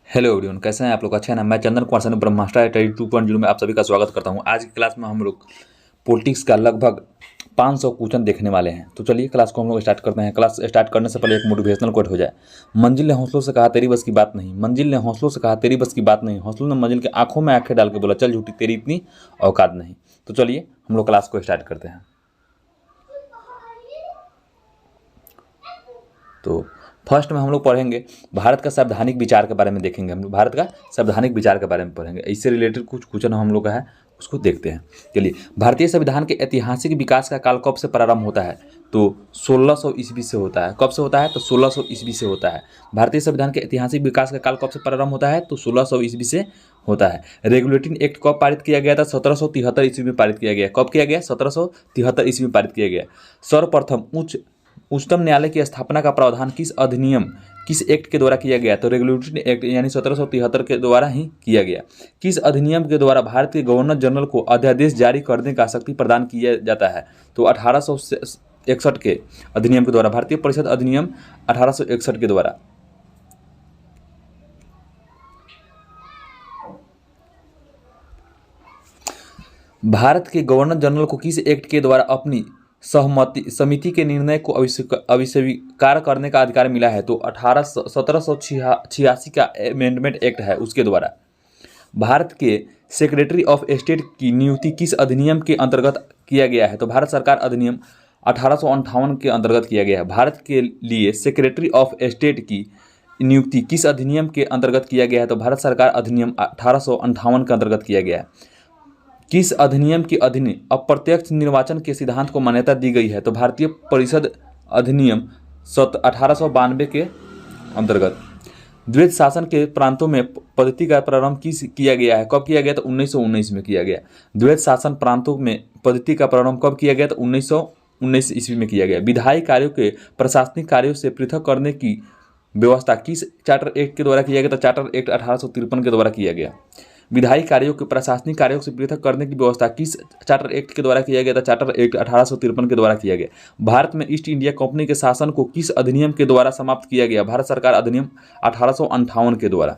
Hello everyone, कैसे हैं आप लोग? अच्छा है ना। मैं चंदन कुमार सैनी ब्रह्मास्त्र स्टडी 2.0 में आप सभी का स्वागत करता हूं। आज की क्लास में हम लोग पॉलिटिक्स का लगभग 500 क्वेश्चन देखने वाले हैं। तो चलिए क्लास को हम लोग स्टार्ट करते हैं। क्लास स्टार्ट करने से पहले एक मोटिवेशनल कोट हो जाए। मंजिल ने हौसलों से कहा तेरी बस की बात नहीं, मंजिल ने हौसलों से कहा तेरी बस की बात नहीं, हौसलों ने मंजिल की आंखों में आंखें डाल के बोला चल झूठी तेरी इतनी औकात नहीं। तो चलिए हम लोग क्लास को स्टार्ट करते हैं। तो फर्स्ट में हम लोग पढ़ेंगे भारत का संवैधानिक विचार के बारे में देखेंगे। हम लोग भारत का संवैधानिक विचार के बारे में पढ़ेंगे। इससे रिलेटेड कुछ क्वेश्चन हम लोग का है, उसको देखते हैं। चलिए, भारतीय संविधान के ऐतिहासिक विकास का काल कब से प्रारंभ होता है? तो 1600 ईस्वी से होता है। कब से होता है? तो 1600 ईस्वी से होता है। भारतीय संविधान के ऐतिहासिक विकास का काल कब से प्रारंभ होता है? तो 1600 ईस्वी से होता है। रेगुलेटिंग एक्ट कब पारित किया गया था? 1773 ईस्वी में पारित किया गया। कब किया गया? 1773 ईस्वी में पारित किया गया। सर्वप्रथम उच्चतम न्यायालय की स्थापना का प्रावधान किस अधिनियम, किस एक्ट के द्वारा किया गया? तो रेगुलेटरी एक्ट यानी 1773 के द्वारा ही किया गया। किस अधिनियम के द्वारा भारत के गवर्नर जनरल को अध्यादेश जारी करने का शक्ति प्रदान किया जाता है? तो 1861 के अधिनियम के द्वारा, भारतीय परिषद अधिनियम 1861 के द्वारा। भारत के गवर्नर जनरल को किस एक्ट के द्वारा अपनी सहमति समिति के निर्णय को अविस्वीकार करने का अधिकार मिला है? तो 1786 का अमेंडमेंट एक्ट है, उसके द्वारा। भारत के सेक्रेटरी ऑफ स्टेट की नियुक्ति किस अधिनियम के अंतर्गत किया गया है? तो भारत सरकार अधिनियम 1858 के अंतर्गत किया गया है। भारत के लिए सेक्रेटरी ऑफ स्टेट की नियुक्ति किस अधिनियम के अंतर्गत किया गया है? तो भारत सरकार अधिनियम 1858 के अंतर्गत किया गया है। किस अधिनियम के अधीन अप्रत्यक्ष निर्वाचन के सिद्धांत को मान्यता दी गई है? तो भारतीय परिषद अधिनियम 1892 के अंतर्गत। द्वैध शासन के प्रांतों में पद्धति का प्रारंभ किया गया है? कब किया गया? तो 1919 में किया गया। द्वैध शासन प्रांतों में पद्धति का प्रारंभ कब किया गया? तो 1919 ईस्वी में किया गया। विधायी कार्यों के प्रशासनिक कार्यों से पृथक करने की व्यवस्था किस चार्टर एक्ट के द्वारा किया गया? तो चार्टर एक्ट 1853 के द्वारा किया गया। विधायी कार्यों के प्रशासनिक कार्यों से पृथक करने की व्यवस्था किस चार्टर एक्ट के द्वारा किया गया था? चार्टर एक्ट 1853 के द्वारा किया गया। भारत में ईस्ट इंडिया कंपनी के शासन को किस अधिनियम के द्वारा समाप्त किया गया? भारत सरकार अधिनियम 1858 के द्वारा।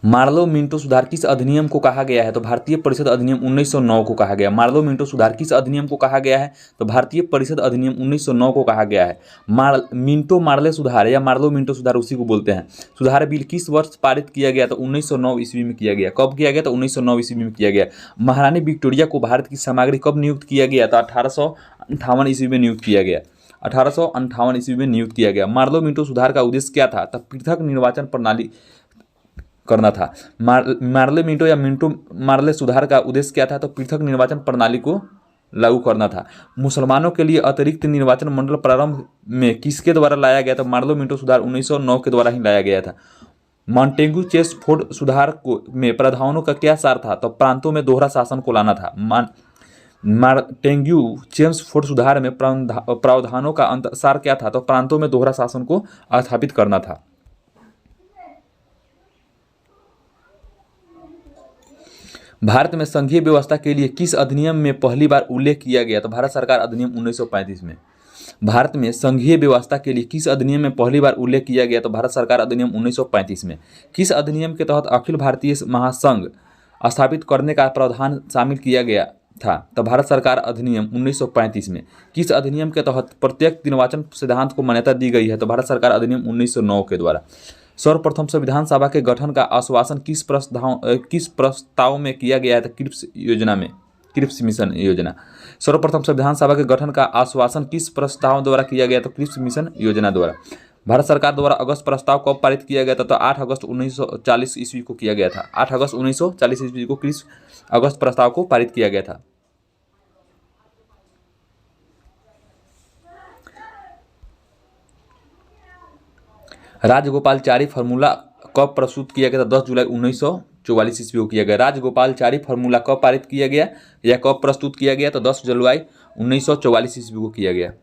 मार्लो मिंटो सुधार किस अधिनियम को कहा गया है? तो भारतीय परिषद अधिनियम 1909 को कहा गया। मार्लो मिंटो सुधार किस अधिनियम को कहा गया है? तो भारतीय परिषद अधिनियम 1909 को कहा गया है। मिंटो मार्ले सुधार या मार्लो मिंटो सुधार उसी को बोलते हैं। सुधार बिल किस वर्ष पारित किया गया? तो 1909 ईस्वी में किया गया। कब किया गया? तो 1909 ईस्वी में किया गया। महारानी विक्टोरिया को भारत की सामग्री कब नियुक्त किया गया? तो 1858 ईस्वी में नियुक्त किया गया। 1858 ईस्वी में नियुक्त किया गया। मार्लो मिंटो सुधार का उद्देश्य क्या था? तब पृथक निर्वाचन प्रणाली करना था। मार्ले मिंटो या मिंटो मार्ले सुधार का उद्देश्य क्या था? तो पृथक निर्वाचन प्रणाली को लागू करना था। मुसलमानों के लिए अतिरिक्त निर्वाचन मंडल प्रारंभ में किसके द्वारा लाया गया? तो मार्लो मिंटो सुधार 1909 के द्वारा ही लाया गया था। मॉन्टेग्यू चेम्सफोर्ड सुधार को में प्रावधानों का क्या सार था? तो प्रांतों में दोहरा शासन को लाना था। मॉन्टेग्यू चेम्सफोर्ड सुधार में प्रावधानों का सार क्या था? तो प्रांतों में दोहरा शासन को स्थापित करना था। भारत में संघीय व्यवस्था के लिए किस अधिनियम में पहली बार उल्लेख किया गया? तो भारत सरकार अधिनियम 1935 में। भारत में संघीय व्यवस्था के लिए किस अधिनियम में पहली बार उल्लेख किया गया? तो भारत सरकार अधिनियम 1935 में। किस अधिनियम के तहत अखिल भारतीय महासंघ स्थापित करने का प्रावधान शामिल किया गया था? तो भारत सरकार अधिनियम 1935 में। किस अधिनियम के तहत प्रत्यक्ष निर्वाचन सिद्धांत को मान्यता दी गई है? तो भारत सरकार अधिनियम 1909 के द्वारा। सर्वप्रथम संविधान सभा के गठन का आश्वासन किस प्रस्ताव में किया गया था? क्रिप्स मिशन योजना। सर्वप्रथम संविधान सभा के गठन का आश्वासन किस प्रस्ताव द्वारा किया गया? तो क्रिप्स मिशन योजना द्वारा। भारत सरकार द्वारा अगस्त प्रस्ताव कब पारित किया गया था? तो 8 अगस्त 1940 ईस्वी को किया गया था। 8 अगस्त 1940 ईस्वी को क्रिप्स अगस्त प्रस्ताव को पारित किया गया था। राजगोपालचारी फार्मूला कब प्रस्तुत किया गया था? 10 जुलाई 1944 ईस्वी को किया गया। राजगोपालचारी फार्मूला कब पारित किया गया या कब प्रस्तुत किया गया? तो 10 जुलाई 1944 ईस्वी को किया गया।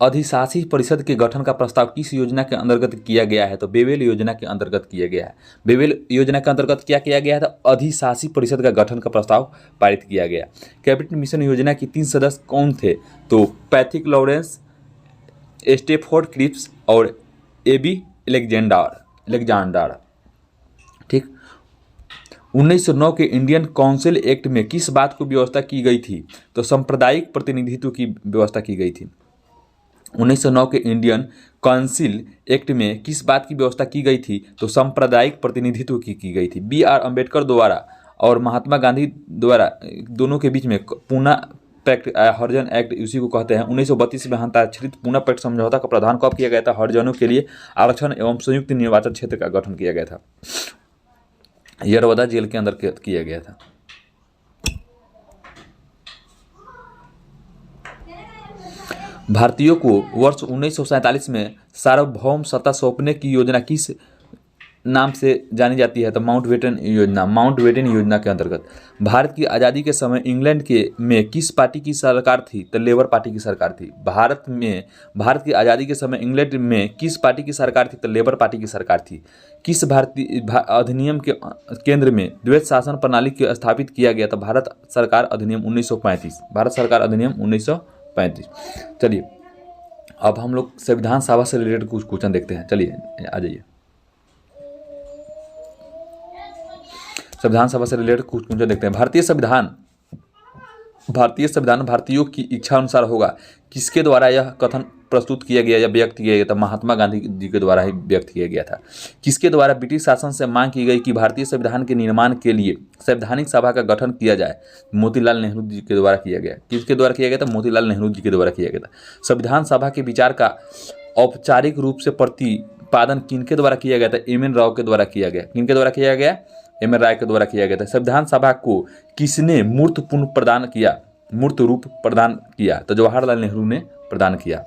अधिशासी परिषद के गठन का प्रस्ताव किस योजना के अंतर्गत किया गया है? तो बेवेल योजना के अंतर्गत किया गया है। बेवेल योजना के अंतर्गत क्या किया गया है? तो अधिशासी परिषद का गठन का प्रस्ताव पारित किया गया। कैबिनेट मिशन योजना के 3 सदस्य कौन थे? तो पैथिक लॉरेंस, स्टेफोर्ड क्रिप्स और एबी एलेक्जेंडर। ठीक। 1909 के इंडियन काउंसिल एक्ट में किस बात को व्यवस्था की गई थी? तो सांप्रदायिक प्रतिनिधित्व की व्यवस्था की गई थी। 1909 के इंडियन काउंसिल एक्ट में किस बात की व्यवस्था की गई थी? तो सांप्रदायिक प्रतिनिधित्व की गई थी। B.R. अम्बेडकर द्वारा और महात्मा गांधी द्वारा दोनों के बीच में पूना पैक्ट, हरिजन एक्ट उसी को कहते हैं, 1932 में हस्ताक्षरित पूना पैक्ट समझौता का प्रावधान कब किया गया था? हरिजनों के लिए आरक्षण एवं संयुक्त निर्वाचन क्षेत्र का गठन किया गया था। यरवदा जेल के अंदर किया गया था। भारतीयों को वर्ष 1947 में सार्वभौम सत्ता सौंपने की योजना किस नाम से जानी जाती है? तो माउंटबेटन योजना। माउंटबेटन योजना के अंतर्गत भारत की आज़ादी के समय इंग्लैंड में किस पार्टी की सरकार थी? तो लेबर पार्टी की सरकार थी। भारत की आज़ादी के समय इंग्लैंड में किस पार्टी की सरकार थी? तो लेबर पार्टी की सरकार थी। किस भारतीय अधिनियम के केंद्र में द्वैत शासन प्रणाली को स्थापित किया गया? तो भारत सरकार अधिनियम 1935। भारत सरकार अधिनियम 1935। चलिए अब हम लोग संविधान सभा से रिलेटेड कुछ क्वेश्चन देखते हैं। चलिए आ जाइए। संविधान सभा से रिलेटेड कुछ क्वेश्चन देखते हैं। भारतीय संविधान भारतीयों की इच्छा अनुसार होगा। किसके द्वारा यह कथन प्रस्तुत किया गया या व्यक्त किया गया था? महात्मा गांधी जी के द्वारा ही व्यक्त किया गया था। किसके द्वारा ब्रिटिश शासन से मांग की गई कि भारतीय संविधान के निर्माण के लिए संवैधानिक सभा का गठन किया जाए? मोतीलाल नेहरू जी के द्वारा किया गया। किसके द्वारा किया गया था? मोतीलाल नेहरू जी के द्वारा किया गया था। संविधान सभा के विचार का औपचारिक रूप से प्रतिपादन किनके द्वारा किया गया था? M.N. राव के द्वारा किया गया। किनके द्वारा किया गया? M.N. राय के द्वारा किया गया था। संविधान सभा को किसने मूर्त रूप प्रदान किया? तो जवाहरलाल नेहरू ने प्रदान किया।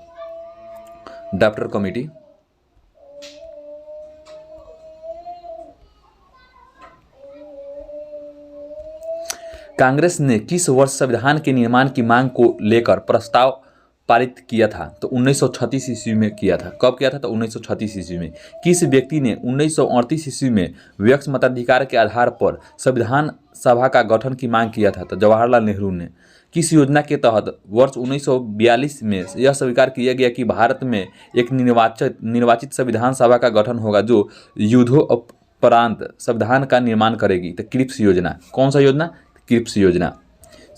Drafter committee. कांग्रेस ने किस वर्ष संविधान के निर्माण की मांग को लेकर प्रस्ताव पारित किया था? तो 1936 ईस्वी में किया था। कब किया था? तो 1936 ईस्वी में। किस व्यक्ति ने 1938 ईस्वी में व्यक्ति मताधिकार के आधार पर संविधान सभा का गठन की मांग किया था? तो जवाहरलाल नेहरू ने। किस योजना के तहत वर्ष 1942 में यह स्वीकार किया गया कि भारत में एक निर्वाचित संविधान सभा का गठन होगा जो युद्धोपरांत संविधान का निर्माण करेगी? तो क्रिप्स योजना। कौन सा योजना? क्रिप्स योजना।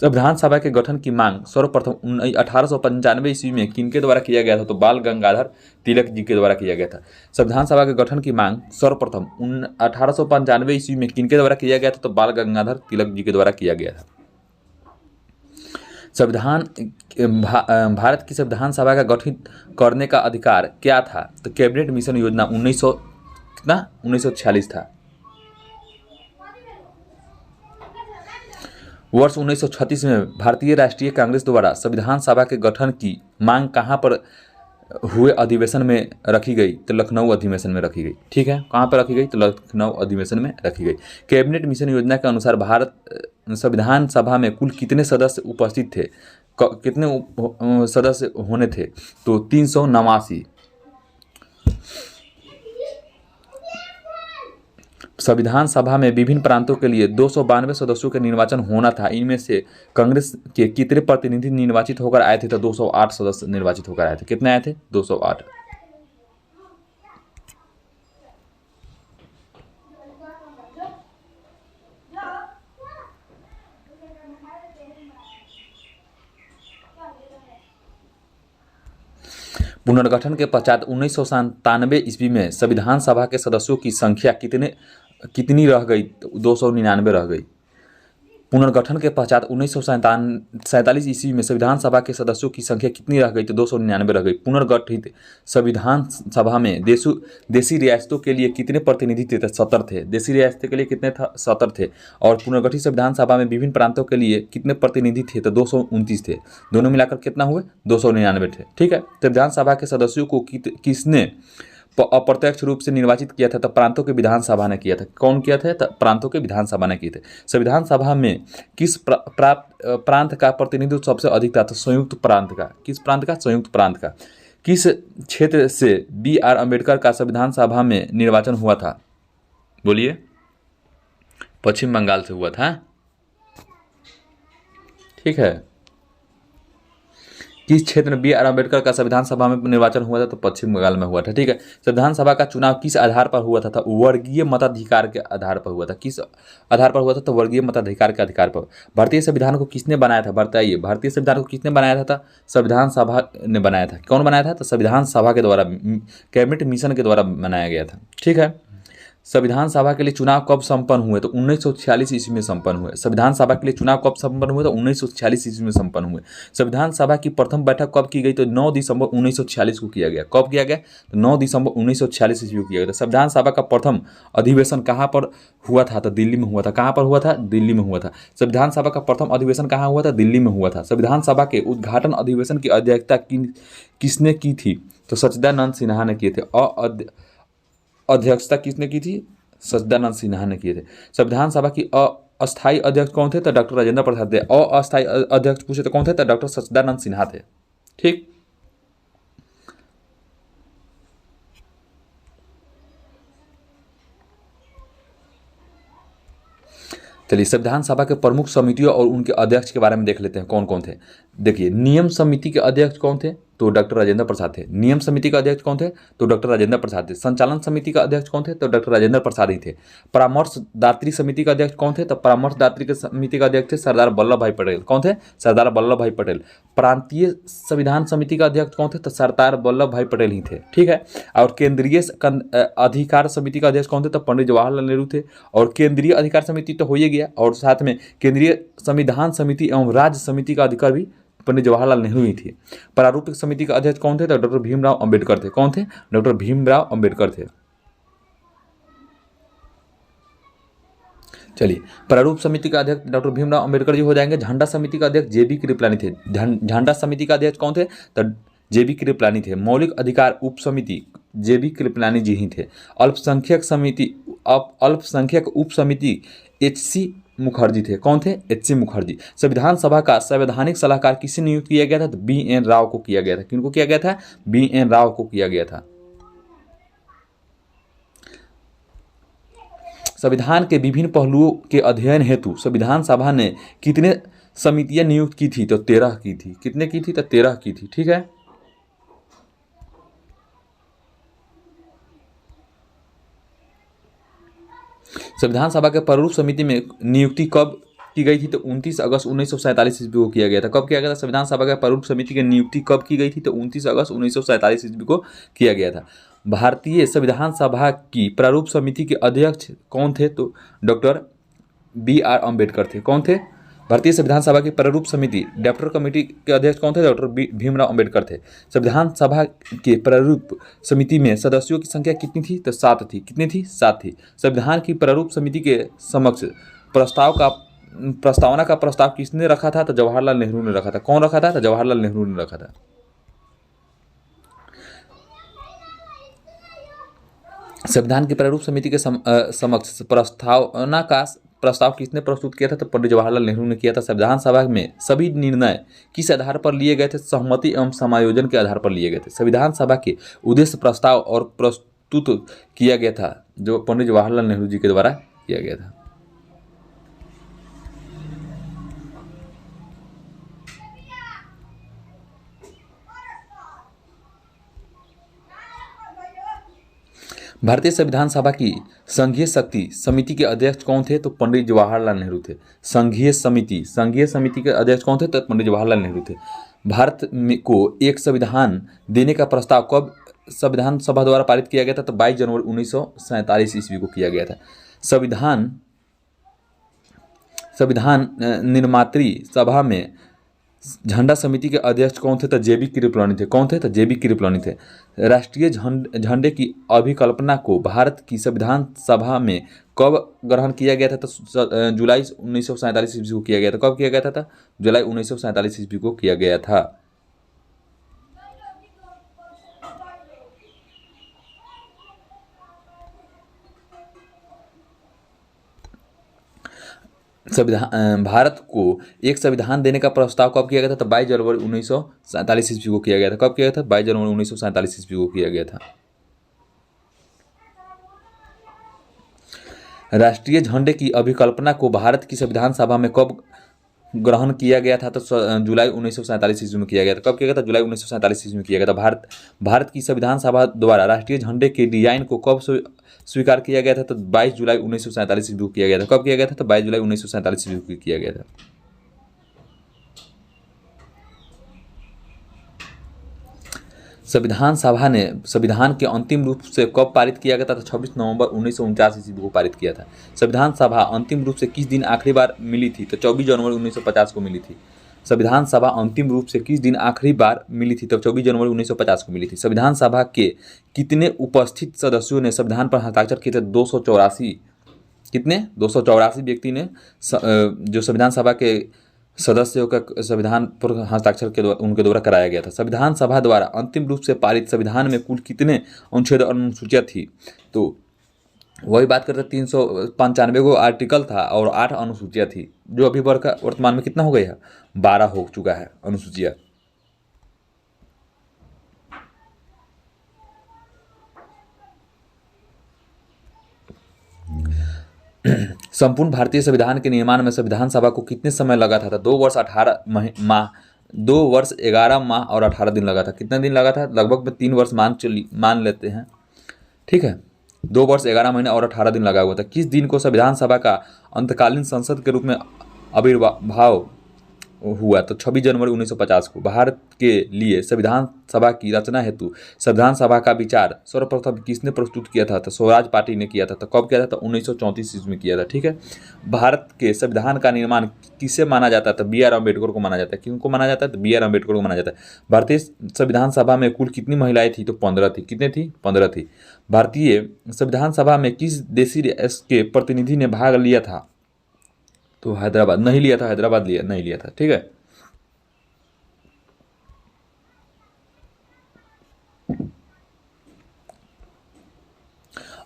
संविधान सभा के गठन की मांग सर्वप्रथम 1895 ईस्वी में किनके द्वारा किया गया था? तो बाल गंगाधर तिलक जी के द्वारा किया गया था। संविधान सभा के गठन की मांग सर्वप्रथम 1895 ईस्वी में किनके द्वारा किया गया था? तो बाल गंगाधर तिलक जी के द्वारा किया गया था। भारत की संविधान सभा का गठन करने का अधिकार क्या था? तो कैबिनेट मिशन योजना 1946 था। वर्ष 1936 में भारतीय राष्ट्रीय कांग्रेस द्वारा संविधान सभा के गठन की मांग कहाँ पर हुए अधिवेशन में रखी गई? तो लखनऊ अधिवेशन में रखी गई। ठीक है, कहाँ पर रखी गई? तो लखनऊ अधिवेशन में रखी गई। कैबिनेट मिशन योजना के अनुसार भारत संविधान सभा में कुल कितने सदस्य उपस्थित थे? कितने सदस्य होने थे? तो 389। संविधान सभा में विभिन्न प्रांतों के लिए 292 सदस्यों के निर्वाचन होना था। इनमें से कांग्रेस के कितने प्रतिनिधि निर्वाचित होकर आए थे? तो 208 सदस्य निर्वाचित होकर आए थे। कितने आए थे? 208। पुनर्गठन के पश्चात 1997 ईस्वी में संविधान सभा के सदस्यों की संख्या कितनी रह गई? 299 रह गई। पुनर्गठन के पश्चात 1947 ईस्वी में संविधान सभा के सदस्यों की संख्या कितनी रह गई? तो 299 रह गई। पुनर्गठित संविधान सभा में देशी रियासतों के लिए कितने प्रतिनिधि थे? 70 थे। देशी रियासतों के लिए कितने था? 70 थे। और पुनर्गठित संविधान सभा में विभिन्न प्रांतों के लिए कितने प्रतिनिधि थे? तो 229 थे। दोनों मिलाकर कितना हुए? 299 थे। ठीक है। संविधान सभा के सदस्यों को किसने अप्रत्यक्ष रूप से निर्वाचित किया था? तो प्रांतों के विधानसभा ने किया था। कौन किया था? तो प्रांतों के विधानसभा ने किए थे। संविधान सभा में किस प्रांत का प्रतिनिधित्व सबसे अधिक था? तो संयुक्त प्रांत का। किस प्रांत का? संयुक्त प्रांत का। किस क्षेत्र से बी आर अम्बेडकर का संविधान सभा में निर्वाचन हुआ था? बोलिए। पश्चिम बंगाल से हुआ था। ठीक है। किस क्षेत्र में बी आर अम्बेडकर का संविधान सभा में निर्वाचन हुआ था? तो पश्चिम बंगाल में हुआ था। ठीक है। संविधान सभा का चुनाव किस आधार पर हुआ था? वर्गीय मताधिकार के आधार पर हुआ था। किस आधार पर हुआ था? तो वर्गीय मताधिकार के अधिकार पर। भारतीय संविधान को किसने बनाया था? बताइए, भारतीय संविधान को किसने बनाया था? संविधान सभा ने बनाया था। कौन बनाया था? तो संविधान सभा के द्वारा, कैबिनेट मिशन के द्वारा बनाया गया था। ठीक है। संविधान सभा के लिए चुनाव कब संपन्न हुए? तो 1946 ईस्वी में संपन्न हुए। संविधान सभा के लिए चुनाव कब संपन्न हुए? तो 1946 ईस्वी में संपन्न हुए। संविधान सभा की प्रथम बैठक कब की गई? तो 9 दिसंबर 1946 को किया गया। कब किया गया? तो 9 दिसंबर 1946 ईस्वी को किया गया। तो संविधान सभा का प्रथम अधिवेशन कहाँ पर हुआ था? तो दिल्ली में हुआ था। कहाँ पर हुआ था? दिल्ली में हुआ था। संविधान सभा का प्रथम अधिवेशन कहाँ हुआ था? दिल्ली में हुआ था। संविधान सभा के उद्घाटन अधिवेशन की अध्यक्षता किसने की थी? तो सच्चिदानंद सिन्हा ने किए थे। अध्यक्षता किसने की थी? सच्चिदानंद सिन्हा ने किए थे। संविधान सभा की अस्थायी अध्यक्ष कौन थे? तो डॉक्टर राजेंद्र प्रसाद थे। अस्थायी अध्यक्ष पूछे तो कौन थे? तो डॉक्टर सच्चिदानंद सिन्हा थे। ठीक। चलिए, संविधान सभा के प्रमुख समितियों और उनके अध्यक्ष के बारे में देख लेते हैं कौन कौन थे। देखिए, नियम समिति के अध्यक्ष कौन थे? तो डॉक्टर राजेंद्र प्रसाद थे। नियम समिति का अध्यक्ष कौन थे? तो डॉक्टर राजेंद्र प्रसाद थे। संचालन समिति का अध्यक्ष कौन थे? तो डॉक्टर राजेंद्र प्रसाद ही थे। परामर्शदात्री समिति का अध्यक्ष कौन थे? तो परामर्शदात्री के समिति का अध्यक्ष थे सरदार वल्लभ भाई पटेल। कौन थे? सरदार वल्लभ भाई पटेल। प्रांतीय संविधान समिति का अध्यक्ष कौन थे? तो सरदार वल्लभ भाई पटेल ही थे। ठीक है। और केंद्रीय अधिकार समिति का अध्यक्ष कौन थे? तो पंडित जवाहरलाल नेहरू थे। और केंद्रीय अधिकार समिति तो हो ही गया, और साथ में केंद्रीय संविधान समिति एवं राज्य समिति का अधिकार भी पंडित जवाहरलाल नेहरू ही थे। प्रारूपिक समिति का अध्यक्ष कौन थे? तो डॉक्टर भीमराव अंबेडकर थे। कौन थे? डॉक्टर भीमराव अंबेडकर थे। चलिए, प्रारूप समिति का अध्यक्ष डॉक्टर भीमराव अंबेडकर जी हो जाएंगे। झंडा समिति का अध्यक्ष जेबी कृपलानी थे। झंडा समिति का अध्यक्ष कौन थे? तो जेबी कृपलानी थे। मौलिक अधिकार उप समिति जेबी कृपलानी जी ही थे। अल्पसंख्यक उप समिति एच.सी. मुखर्जी थे। कौन थे? एच.सी. मुखर्जी। संविधान सभा का संवैधानिक सलाहकार किसे नियुक्त किया गया था? तो बी.एन. राव को किया गया था। किनको किया गया था? बी.एन. राव को किया गया था। संविधान के विभिन्न पहलुओं के अध्ययन हेतु संविधान सभा ने कितने समितियां नियुक्त की थी? तो 13 की थी। कितने की थी? तो 13 की थी। ठीक है। संविधान सभा के प्रारूप समिति में नियुक्ति कब की गई थी? तो 29 अगस्त 1947 ईस्वी को किया गया था। कब किया गया था? संविधान सभा के प्रारूप समिति की नियुक्ति कब की गई थी? तो 29 अगस्त 1947 ईस्वी को किया गया था। भारतीय संविधान सभा की प्रारूप समिति के अध्यक्ष कौन थे? तो डॉक्टर बी आर अम्बेडकर थे। कौन थे? भारतीय संविधान सभा की प्रारूप समिति ड्राफ्टर कमेटी के अध्यक्ष कौन थे? डॉक्टर भीमराव अम्बेडकर थे। संविधान सभा के प्रारूप समिति में सदस्यों की संख्या कितनी थी? तो 7 थी। कितनी थी? 7 थी। संविधान की प्रारूप समिति के समक्ष प्रस्तावना का प्रस्ताव किसने रखा था? तो जवाहरलाल नेहरू ने रखा था। कौन रखा था? तो जवाहरलाल नेहरू ने रखा था। संविधान की प्रारूप समिति के समक्ष प्रस्ताव किसने प्रस्तुत किया था? तो पंडित जवाहरलाल नेहरू ने किया था। संविधान सभा में सभी निर्णय किस आधार पर लिए गए थे? सहमति एवं समायोजन के आधार पर लिए गए थे। संविधान सभा के उद्देश्य प्रस्ताव और प्रस्तुत किया गया था जो पंडित जवाहरलाल नेहरू जी के द्वारा किया गया था। भारतीय संविधान सभा की संघीय शक्ति समिति के अध्यक्ष कौन थे? तो पंडित जवाहरलाल नेहरू थे। संघीय समिति के अध्यक्ष कौन थे? तो पंडित जवाहरलाल नेहरू थे। भारत को एक संविधान देने का प्रस्ताव कब संविधान सभा द्वारा पारित किया गया था? तो 22 जनवरी 1947 ईस्वी को किया गया था। संविधान निर्मात्री सभा में झंडा समिति के अध्यक्ष कौन थे? तो जेबी कृपलानी थे। कौन थे? तो जेबी कृपलानी थे। राष्ट्रीय झंडे की अभिकल्पना को भारत की संविधान सभा में कब ग्रहण किया गया था? तो जुलाई 1947 ईस्वी को किया गया था। कब किया गया था? जुलाई 1947 ईस्वी को किया गया था। भारत को एक संविधान देने का प्रस्ताव कब किया गया था? तो 22 जनवरी 1947 ईस्वी को किया गया था। कब किया गया था? 22 जनवरी 1947 ईस्वी को किया गया था। राष्ट्रीय झंडे की अभिकल्पना को भारत की संविधान सभा में कब ग्रहण किया गया था? तो जुलाई 1947 ईस्वी में किया गया था। कब किया गया था? जुलाई 1947 ईस्वी में किया गया था। भारत की संविधान सभा द्वारा राष्ट्रीय झंडे के डिजाइन को कब स्वीकार किया गया था? तो 22 जुलाई 1947 ईस्वी को किया गया था। कब किया गया था? तो 22 जुलाई 1947 ईस्वी को किया गया था। संविधान सभा ने संविधान के अंतिम रूप से कब पारित किया गया था? तो 26 नवंबर 1949 ईस्वी को पारित किया था। संविधान सभा अंतिम रूप से किस दिन आखिरी बार मिली थी? तो 24 जनवरी 1950 को मिली थी। संविधान सभा अंतिम रूप से किस दिन आखिरी बार मिली थी? तो 24 जनवरी 1950 को मिली थी। संविधान सभा के कितने उपस्थित सदस्यों ने संविधान पर हस्ताक्षर किए थे? 284। कितने? 284 व्यक्ति ने जो संविधान सभा के सदस्यों का संविधान पर हस्ताक्षर के द्वारा उनके द्वारा कराया गया था। संविधान सभा द्वारा अंतिम रूप से पारित संविधान में कुल कितने अनुच्छेद और अनुसूचियाँ थी? तो वही बात करते 395 को आर्टिकल था और 8 अनुसूचियाँ थी, जो अभी वर्तमान में कितना हो गया है? 12 हो चुका है अनुसूचियाँ। संपूर्ण भारतीय संविधान के निर्माण में संविधान सभा को कितने समय लगा था? 2 वर्ष 18 माह 2 वर्ष 11 माह और 18 दिन लगा था। कितने दिन लगा था? लगभग में 3 वर्ष मान लेते हैं, ठीक है। 2 वर्ष 11 महीने और 18 दिन लगा हुआ था। किस दिन को संविधान सभा का अंतकालीन संसद के रूप में आविर्भाव हुआ? तो 26 जनवरी 1950 को। भारत के लिए संविधान सभा की रचना हेतु संविधान सभा का विचार सर्वप्रथम किसने प्रस्तुत किया था? तो स्वराज पार्टी ने किया था। तो कब किया था? तो 1934 ईस्वी में किया था, ठीक है। भारत के संविधान का निर्माण किसे माना जाता है? तो B.R. अम्बेडकर को माना जाता है। किनको माना जाता है? तो B.R. अम्बेडकर को माना जाता है। भारतीय संविधान सभा में कुल कितनी महिलाएं थी? तो 15 थी। कितने थी? 15 थी। भारतीय संविधान सभा में किस देशी देश के प्रतिनिधि ने भाग लिया था? तो हैदराबाद नहीं लिया था, हैदराबाद नहीं लिया था, ठीक है।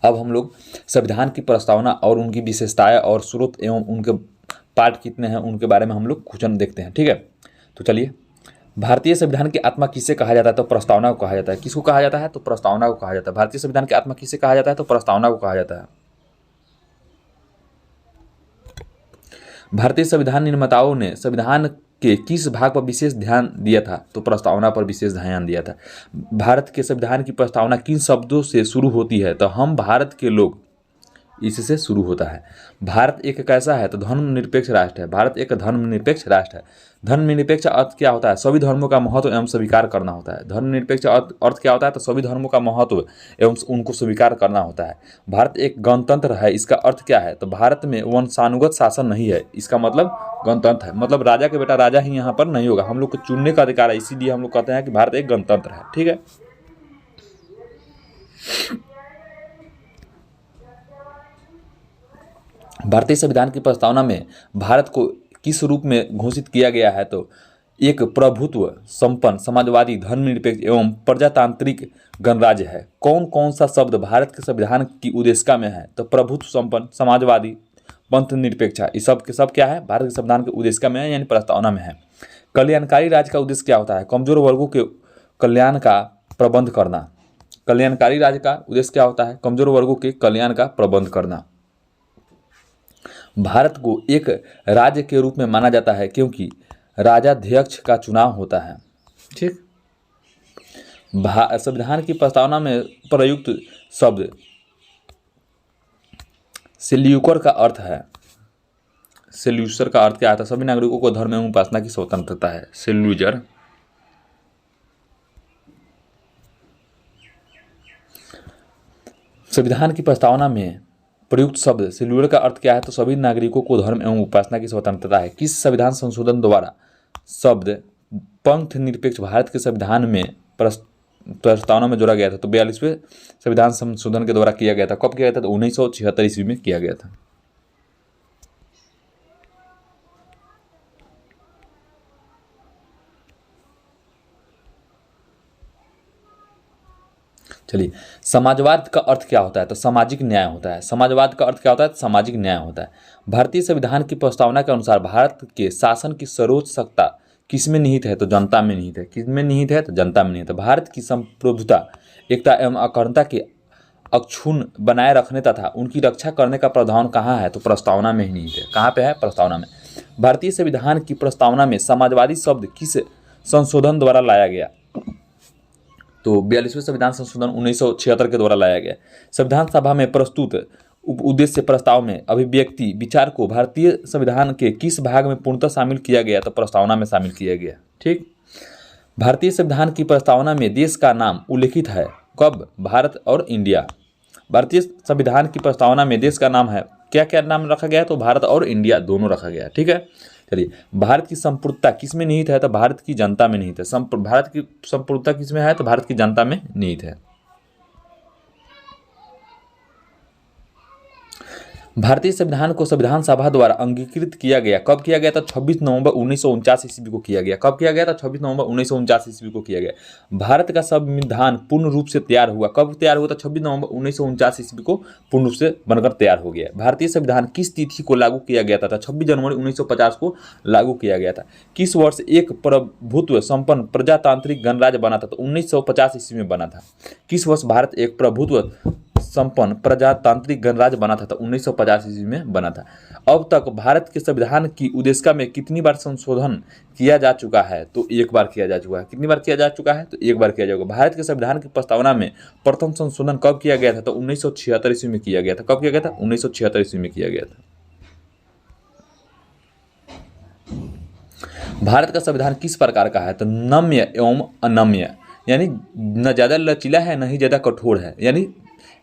अब हम लोग संविधान की प्रस्तावना और उनकी विशेषताएं और स्रोत एवं उनके पार्ट कितने हैं उनके बारे में हम लोग क्वेश्चन देखते हैं, ठीक है। तो चलिए, भारतीय संविधान की आत्मा किसे कहा जाता है? तो प्रस्तावना को कहा जाता है। किसको कहा जाता है? तो प्रस्तावना को कहा जाता है। भारतीय संविधान की आत्मा किसे कहा जाता है? तो प्रस्तावना को कहा जाता है। भारतीय संविधान निर्माताओं ने संविधान के किस भाग पर विशेष ध्यान दिया था? तो प्रस्तावना पर विशेष ध्यान दिया था। भारत के संविधान की प्रस्तावना किन शब्दों से शुरू होती है? तो हम भारत के लोग, इससे शुरू होता है। भारत एक कैसा है? तो धर्मनिरपेक्ष राष्ट्र है। भारत एक धर्मनिरपेक्ष राष्ट्र है। धर्मनिरपेक्ष अर्थ क्या होता है? सभी धर्मों का महत्व एवं स्वीकार करना होता है। धर्मनिरपेक्ष अर्थ क्या होता है? तो सभी धर्मों का महत्व एवं उनको स्वीकार करना होता है। भारत एक गणतंत्र है। इसका अर्थ क्या है? तो भारत में वंशानुगत शासन नहीं है। इसका मतलब गणतंत्र है, मतलब राजा के बेटा राजा ही यहाँ पर नहीं होगा। हम लोग को चुनने का अधिकार है, इसीलिए हम लोग कहते हैं कि भारत एक गणतंत्र है, ठीक है। भारतीय संविधान की प्रस्तावना में भारत को किस रूप में घोषित किया गया है? तो एक प्रभुत्व संपन्न समाजवादी धर्मनिरपेक्ष एवं प्रजातांत्रिक गणराज्य है। कौन कौन सा शब्द भारत के संविधान की उद्देशिका में है? तो प्रभुत्व संपन्न, समाजवादी, पंथ निरपेक्ष, ये सब के सब क्या है? भारत के संविधान की उद्देशिका में है, यानी प्रस्तावना में है। कल्याणकारी राज्य का उद्देश्य क्या होता है? कमजोर वर्गों के कल्याण का प्रबंध करना। कल्याणकारी राज्य का उद्देश्य क्या होता है? कमजोर वर्गों के कल्याण का प्रबंध करना। भारत को एक राज्य के रूप में माना जाता है क्योंकि राजाध्यक्ष का चुनाव होता है, ठीक। संविधान की प्रस्तावना में प्रयुक्त शब्द सेल्यूकर का अर्थ है। सेल्यूसर का अर्थ क्या आता है? सभी नागरिकों को धर्म एवं उपासना की स्वतंत्रता है। सेल्यूजर। संविधान की प्रस्तावना में प्रयुक्त शब्द सेल्यूलर का अर्थ क्या है? तो सभी नागरिकों को धर्म एवं उपासना की स्वतंत्रता है। किस संविधान संशोधन द्वारा शब्द पंथ निरपेक्ष भारत के संविधान में प्रस्तावना में जोड़ा गया था? तो 42वें संविधान संशोधन के द्वारा किया गया था। कब किया गया था? तो 1976 ईस्वी में किया गया था। चलिए, समाजवाद का अर्थ क्या होता है? तो सामाजिक न्याय होता है। समाजवाद का अर्थ क्या होता है? सामाजिक न्याय होता है। भारतीय संविधान की प्रस्तावना के अनुसार भारत के शासन की सर्वोच्च सत्ता किसमें निहित है? तो जनता में निहित है। किसमें निहित है? तो जनता में निहित है। भारत की संप्रभुता, एकता एवं अखंडता के अक्षुण्ण बनाए रखने तथा उनकी रक्षा करने का प्रावधान कहाँ है? तो प्रस्तावना में ही निहित है। कहाँ पे है? प्रस्तावना में। भारतीय संविधान की प्रस्तावना में समाजवादी शब्द किस संशोधन द्वारा लाया गया? तो 42वें संविधान संशोधन 1976 के द्वारा लाया गया। संविधान सभा में प्रस्तुत उद्देश्य प्रस्ताव में अभिव्यक्ति विचार को भारतीय संविधान के किस भाग में पूर्णतः शामिल किया गया? तो प्रस्तावना में शामिल किया गया। ठीक। भारतीय संविधान की प्रस्तावना में देश का नाम उल्लेखित है कब? भारत और इंडिया। भारतीय संविधान की प्रस्तावना में देश का नाम है, क्या क्या नाम रखा गया है? तो भारत और इंडिया दोनों रखा गया है। ठीक है। चलिए, भारत की संपूर्णता किस में निहित है? तो भारत की जनता में निहित है। भारत की संपूर्णता किस में है? तो भारत की जनता में निहित है। भारतीय संविधान को संविधान सभा द्वारा अंगीकृत किया गया कब किया गया था? 26 नवंबर 1949 ईस्वी को किया गया। कब किया गया था? 26 नवंबर 1949 ईस्वी को किया गया। भारत का संविधान पूर्ण रूप से तैयार हुआ कब तैयार हुआ था? 26 नवंबर 1949 ईस्वी को पूर्ण रूप से बनकर तैयार हो गया। भारतीय संविधान किस तिथि को लागू किया गया था? 26 जनवरी 1950 को लागू किया गया था। किस वर्ष एक प्रभुत्व संपन्न प्रजातांत्रिक गणराज्य बना था? तो 1950 ईस्वी में बना था। किस वर्ष भारत एक प्रभुत्व संपन्न प्रजातांत्रिक गणराज्य बना था? तो 1950 ईस्वी में बना था। अब तक भारत के संविधान की उद्देशिका में कितनी बार संशोधन किया जा चुका है? तो एक बार किया जा चुका है। कितनी बार किया जा चुका है? तो एक बार किया जाएगा। भारत के संविधान की प्रस्तावना में प्रथम संशोधन कब किया गया था? तो 1976 ईस्वी में किया गया था। कब किया गया था? 1976 ईस्वी में किया गया था। भारत का संविधान किस प्रकार का है? तो नम्य एवं अनम्य, यानी न ज़्यादा लचीला है न ही ज़्यादा कठोर है, यानी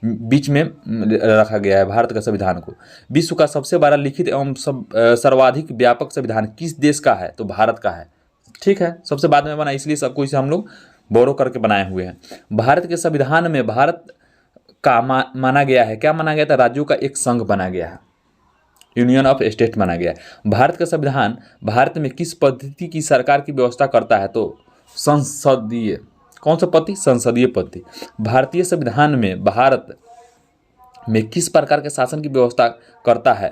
बीच में रखा गया है भारत का संविधान को। विश्व का सबसे बड़ा लिखित एवं सर्वाधिक व्यापक संविधान किस देश का है? तो भारत का है। ठीक है, सबसे बाद में बना, इसलिए सबको इसे हम लोग बोरो करके बनाए हुए हैं। भारत के संविधान में भारत का माना गया है, क्या माना गया था? राज्यों का एक संघ बना गया है, यूनियन ऑफ स्टेट माना गया है। भारत का संविधान भारत में किस पद्धति की सरकार की व्यवस्था करता है? तो संसदीय। कौन सा पद्धति? संसदीय पद्धति। भारतीय संविधान में भारत में किस प्रकार के शासन की व्यवस्था करता है?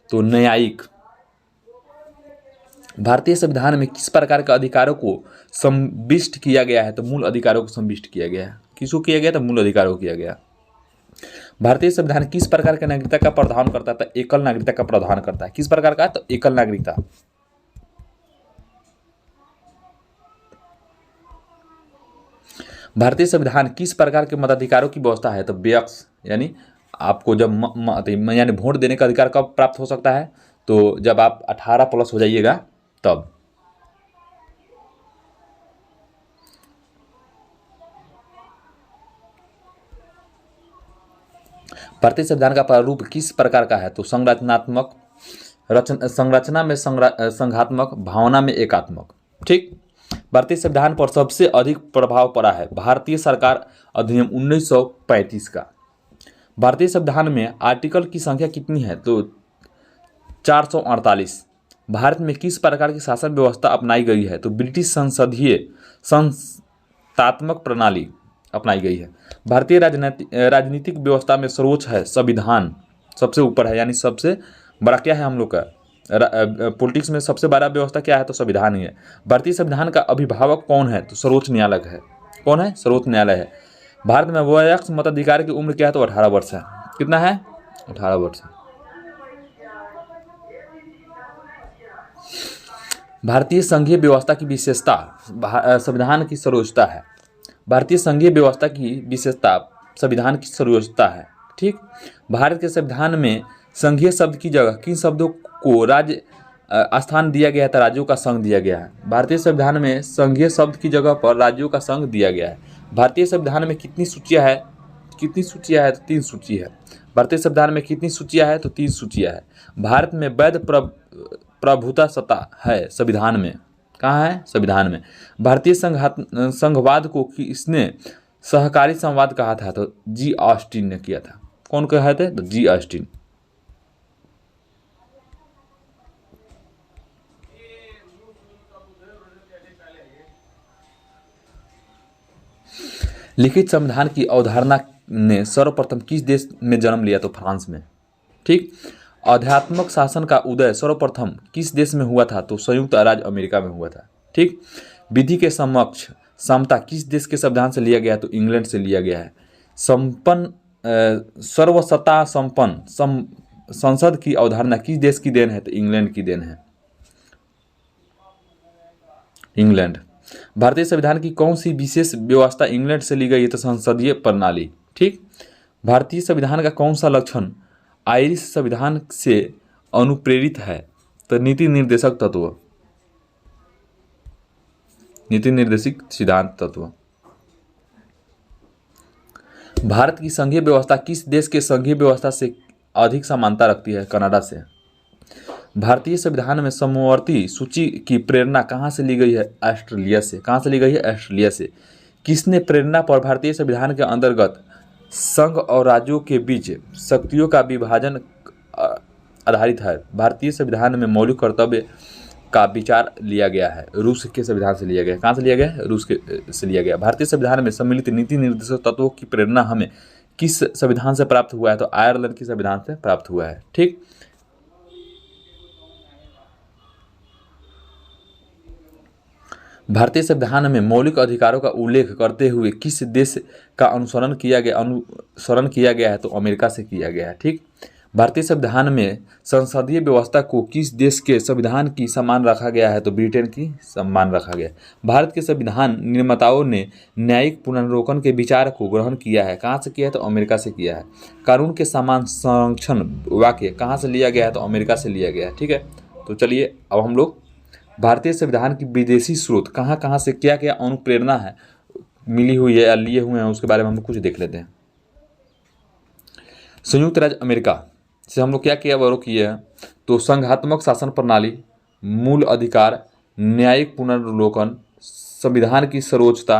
तो न्यायिक। भारतीय संविधान में किस प्रकार के अधिकारों को संविष्ट किया गया है? तो मूल अधिकारों को संविष्ट किया गया है। किसको किया गया? तो मूल अधिकारों को किया गया। भारतीय संविधान किस प्रकार की नागरिकता का प्रावधान करता है? तो एकल नागरिकता का प्रावधान करता है। किस प्रकार का? तो एकल नागरिकता। भारतीय संविधान किस प्रकार के मताधिकारों की व्यवस्था है? तो व्यक्स, यानी आपको जब यानी वोट देने का अधिकार कब प्राप्त हो सकता है? तो जब आप 18+ हो जाइएगा तब। भारतीय संविधान का प्रारूप किस प्रकार का है? तो संरचनात्मक, संरचना में संघात्मक, भावना में एकात्मक। ठीक। भारतीय संविधान पर सबसे अधिक प्रभाव पड़ा है भारतीय सरकार अधिनियम 1935 का। भारतीय संविधान में आर्टिकल की संख्या कितनी है? तो 448। भारत में किस प्रकार की शासन व्यवस्था अपनाई गई है? तो ब्रिटिश संसदीय संस्थात्मक प्रणाली अपनाई गई है। भारतीय राजनीतिक व्यवस्था में सर्वोच्च है संविधान, सबसे ऊपर है, यानी सबसे बड़ा क्या है हम लोग का? पॉलिटिक्स में सबसे बड़ा व्यवस्था क्या है? तो संविधान ही है। भारतीय संविधान का अभिभावक कौन है? तो सर्वोच्च न्यायालय है। कौन है? सर्वोच्च न्यायालय है। भारत में वयस्क मताधिकार की उम्र क्या है? तो 18 वर्ष है। कितना है? 18 वर्ष है। भारतीय संघीय व्यवस्था की विशेषता संविधान की सर्वोच्चता है। भारतीय संघीय व्यवस्था की विशेषता संविधान की सर्वोच्चता है। ठीक। भारत के संविधान में संघीय शब्द की जगह किन शब्दों को राज्य स्थान दिया गया है? तो राज्यों का संघ दिया गया है। भारतीय संविधान में संघीय शब्द की जगह पर राज्यों का संघ दिया गया है। भारतीय संविधान में कितनी सूचियां है? कितनी सूचियां है? तो 3 सूची है। भारतीय संविधान में कितनी सूचियां है? तो 3 सूचियां है। भारत में वैध प्रभुता सत्ता है संविधान में। कहाँ है? संविधान में। भारतीय संघवाद को किसने सहकारी संवाद कहा था? तो जी ऑस्टिन ने किया था। कौन कहे थे? तो जी ऑस्टिन। लिखित संविधान की अवधारणा ने सर्वप्रथम किस देश में जन्म लिया? तो फ्रांस में। ठीक। आध्यात्मक शासन का उदय सर्वप्रथम किस देश में हुआ था? तो संयुक्त राज्य अमेरिका में हुआ था। ठीक। विधि के समक्ष समता किस देश के संविधान से लिया गया? तो इंग्लैंड से लिया गया है। सर्वसत्ता संपन्न संसद की अवधारणा किस देश की देन है? तो इंग्लैंड की देन है, इंग्लैंड। भारतीय संविधान की कौन सी विशेष व्यवस्था इंग्लैंड से ली गई है? तो संसदीय प्रणाली। ठीक। भारतीय संविधान का कौन सा लक्षण आयरिश संविधान से अनुप्रेरित है? तो नीति निर्देशक तत्व, नीति निर्देशित सिद्धांत तत्व। भारत की संघीय व्यवस्था किस देश के संघीय व्यवस्था से अधिक समानता रखती है? कनाडा से। भारतीय संविधान में समवर्ती सूची की प्रेरणा कहाँ से ली गई है? ऑस्ट्रेलिया से। कहाँ से ली गई है? ऑस्ट्रेलिया से। किसने प्रेरणा पर भारतीय संविधान के अंतर्गत संघ और राज्यों के बीच शक्तियों का विभाजन आधारित है? भारतीय संविधान में मौलिक कर्तव्य का विचार लिया गया है, रूस के संविधान से लिया गया। कहाँ से लिया गया है? रूस के से लिया गया। भारतीय संविधान में सम्मिलित नीति निर्देशक तत्वों की प्रेरणा हमें किस संविधान से प्राप्त हुआ है? तो आयरलैंड के संविधान से प्राप्त हुआ है। ठीक। भारतीय संविधान में मौलिक अधिकारों का उल्लेख करते हुए किस देश का अनुसरण किया गया है? तो अमेरिका से किया गया है। ठीक। भारतीय संविधान में संसदीय व्यवस्था को किस देश के संविधान की समान रखा गया है? तो ब्रिटेन की समान रखा गया है। भारत के संविधान निर्माताओं ने न्यायिक पुनर्विलोकन के विचार को ग्रहण किया है। कहाँ से किया है? तो अमेरिका से किया है। कानून के समान संरक्षण वाक्य कहाँ से लिया गया है? तो अमेरिका से लिया गया है। ठीक है। तो चलिए अब हम लोग भारतीय संविधान की विदेशी स्रोत कहाँ कहाँ से क्या क्या अनुप्रेरणा है मिली हुई है या लिए हुए हैं उसके बारे में हम कुछ देख लेते हैं। संयुक्त राज्य अमेरिका से हम लोग क्या क्या वर्क किए हैं? तो संघात्मक शासन प्रणाली, मूल अधिकार, न्यायिक पुनर्विलोकन, संविधान की सर्वोच्चता,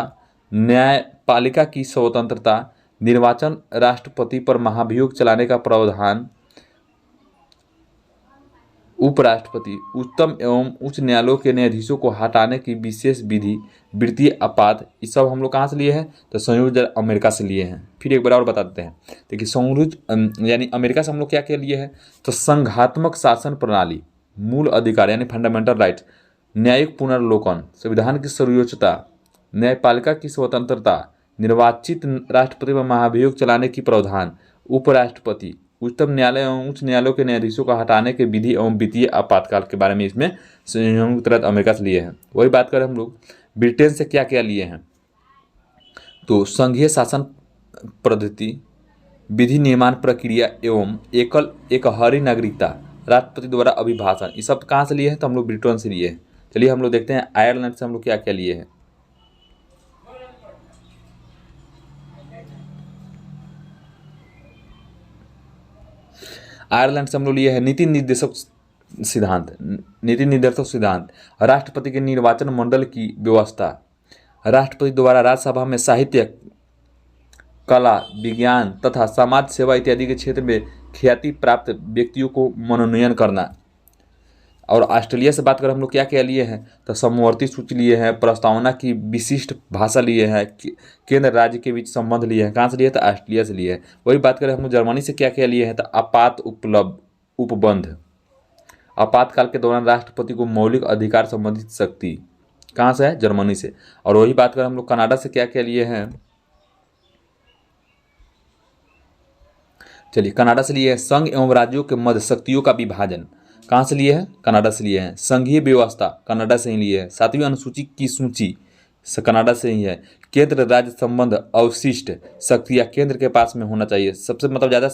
न्यायपालिका की स्वतंत्रता, निर्वाचन, राष्ट्रपति पर महाभियोग चलाने का प्रावधान, उपराष्ट्रपति, उच्चतम एवं उच्च न्यायालयों के न्यायाधीशों को हटाने की विशेष विधि, वित्तीय आपात, ये सब हम लोग कहाँ से लिए हैं? तो संयुक्त राज्य अमेरिका से लिए हैं। फिर एक बार और बता देते हैं। देखिए संयुक्त यानी अमेरिका से हम लोग क्या क्या लिए हैं? तो संघात्मक शासन प्रणाली, मूल अधिकार यानी फंडामेंटल राइट, न्यायिक पुनर्विलोकन, संविधान की सर्वोच्चता, न्यायपालिका की स्वतंत्रता, निर्वाचित राष्ट्रपति पर महाभियोग चलाने की प्रावधान, उपराष्ट्रपति, उच्चतम न्यायालय एवं उच्च न्यायालयों के न्यायाधीशों को हटाने के विधि एवं वित्तीय आपातकाल के बारे में इसमें संयुक्त राज्य अमेरिका से लिए हैं। वही बात करें हम लोग ब्रिटेन से क्या क्या लिए हैं? तो संघीय शासन पद्धति, विधि निर्माण प्रक्रिया एवं एकहरी नागरिकता, राष्ट्रपति द्वारा अभिभाषण, ये सब कहाँ से लिए हैं? तो हम लोग ब्रिटेन से लिए हैं। चलिए हम लोग देखते हैं आयरलैंड से हम लोग क्या क्या लिए हैं। आयरलैंड से हम लोग लिए हैं नीति निर्देशक सिद्धांत, नीति निर्देशक सिद्धांत, राष्ट्रपति के निर्वाचन मंडल की व्यवस्था, राष्ट्रपति द्वारा राज्यसभा में साहित्य, कला, विज्ञान तथा समाज सेवा इत्यादि के क्षेत्र में ख्याति प्राप्त व्यक्तियों को मनोनयन करना। और ऑस्ट्रेलिया से बात करें हम लोग क्या क्या लिए हैं? तो समवर्ती सूची लिए हैं, प्रस्तावना की विशिष्ट भाषा लिए हैं, केंद्र राज्य के बीच संबंध लिए हैं। कहाँ से लिए? तो ऑस्ट्रेलिया से लिए हैं। वही बात करें हम लोग जर्मनी से क्या क्या लिए हैं? तो आपात उपबंध, आपातकाल के दौरान राष्ट्रपति को मौलिक अधिकार संबंधित शक्ति, कहाँ से है? जर्मनी से। और वही बात करें हम लोग कनाडा से क्या क्या लिए हैं? चलिए कनाडा से लिए हैं संघ एवं राज्यों के मध्य शक्तियों का विभाजन, कहाँ से लिए हैं? कनाडा से लिए हैं। संघीय व्यवस्था कनाडा से ही लिए है। 7वीं अनुसूची की सूची कनाडा से ही है। केंद्र राज्य संबंध अवशिष्ट शक्तियाँ केंद्र के पास में होना चाहिए। सबसे मतलब ज़्यादा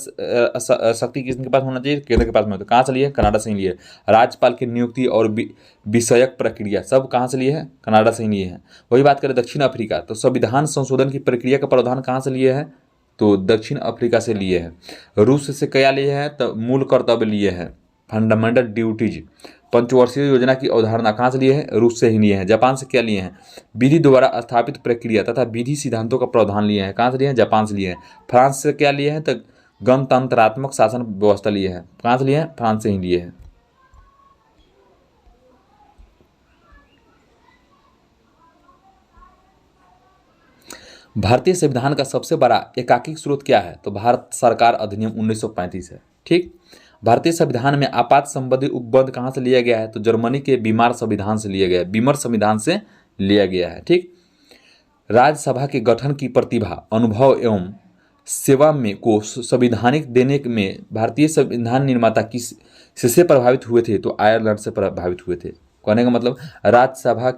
शक्ति किसके पास होना चाहिए? केंद्र के पास में होता है। कहाँ से लिए? कनाडा से ही लिए। राज्यपाल की नियुक्ति और विषयक प्रक्रिया सब कहाँ से लिए हैं? कनाडा से ही लिए हैं। वही बात करें दक्षिण अफ्रीका, तो संविधान संशोधन की प्रक्रिया का प्रावधान कहाँ से लिए हैं? तो दक्षिण अफ्रीका से लिए हैं। रूस से क्या लिए हैं? तो मूल कर्तव्य लिए हैं, फंडामेंटल ड्यूटीज। पंचवर्षीय योजना की अवधारणा कहाँ से लिए हैं? रूस से ही लिए हैं। जापान से क्या लिए हैं? विधि द्वारा स्थापित प्रक्रिया तथा विधि सिद्धांतों का प्रावधान लिए हैं। कहाँ से लिए हैं? जापान से लिए हैं। फ्रांस से क्या लिए हैं? तो गणतंत्रात्मक शासन व्यवस्था लिए हैं। कहाँ से लिए हैं? फ्रांस से ही लिए हैं। भारतीय संविधान का सबसे बड़ा एकाकी स्रोत क्या है? तो भारत सरकार अधिनियम 1935 है। ठीक। भारतीय संविधान में आपात संबंधी उपबंध कहाँ से लिया गया है? तो जर्मनी के बीमार संविधान से लिया गया है, बीमर संविधान से लिया गया है। ठीक। राज्यसभा के गठन की प्रतिभा, अनुभव एवं सेवा में को संवैधानिक देने में भारतीय संविधान निर्माता किससे प्रभावित हुए थे? तो आयरलैंड से प्रभावित हुए थे। कहने का मतलब राज्यसभा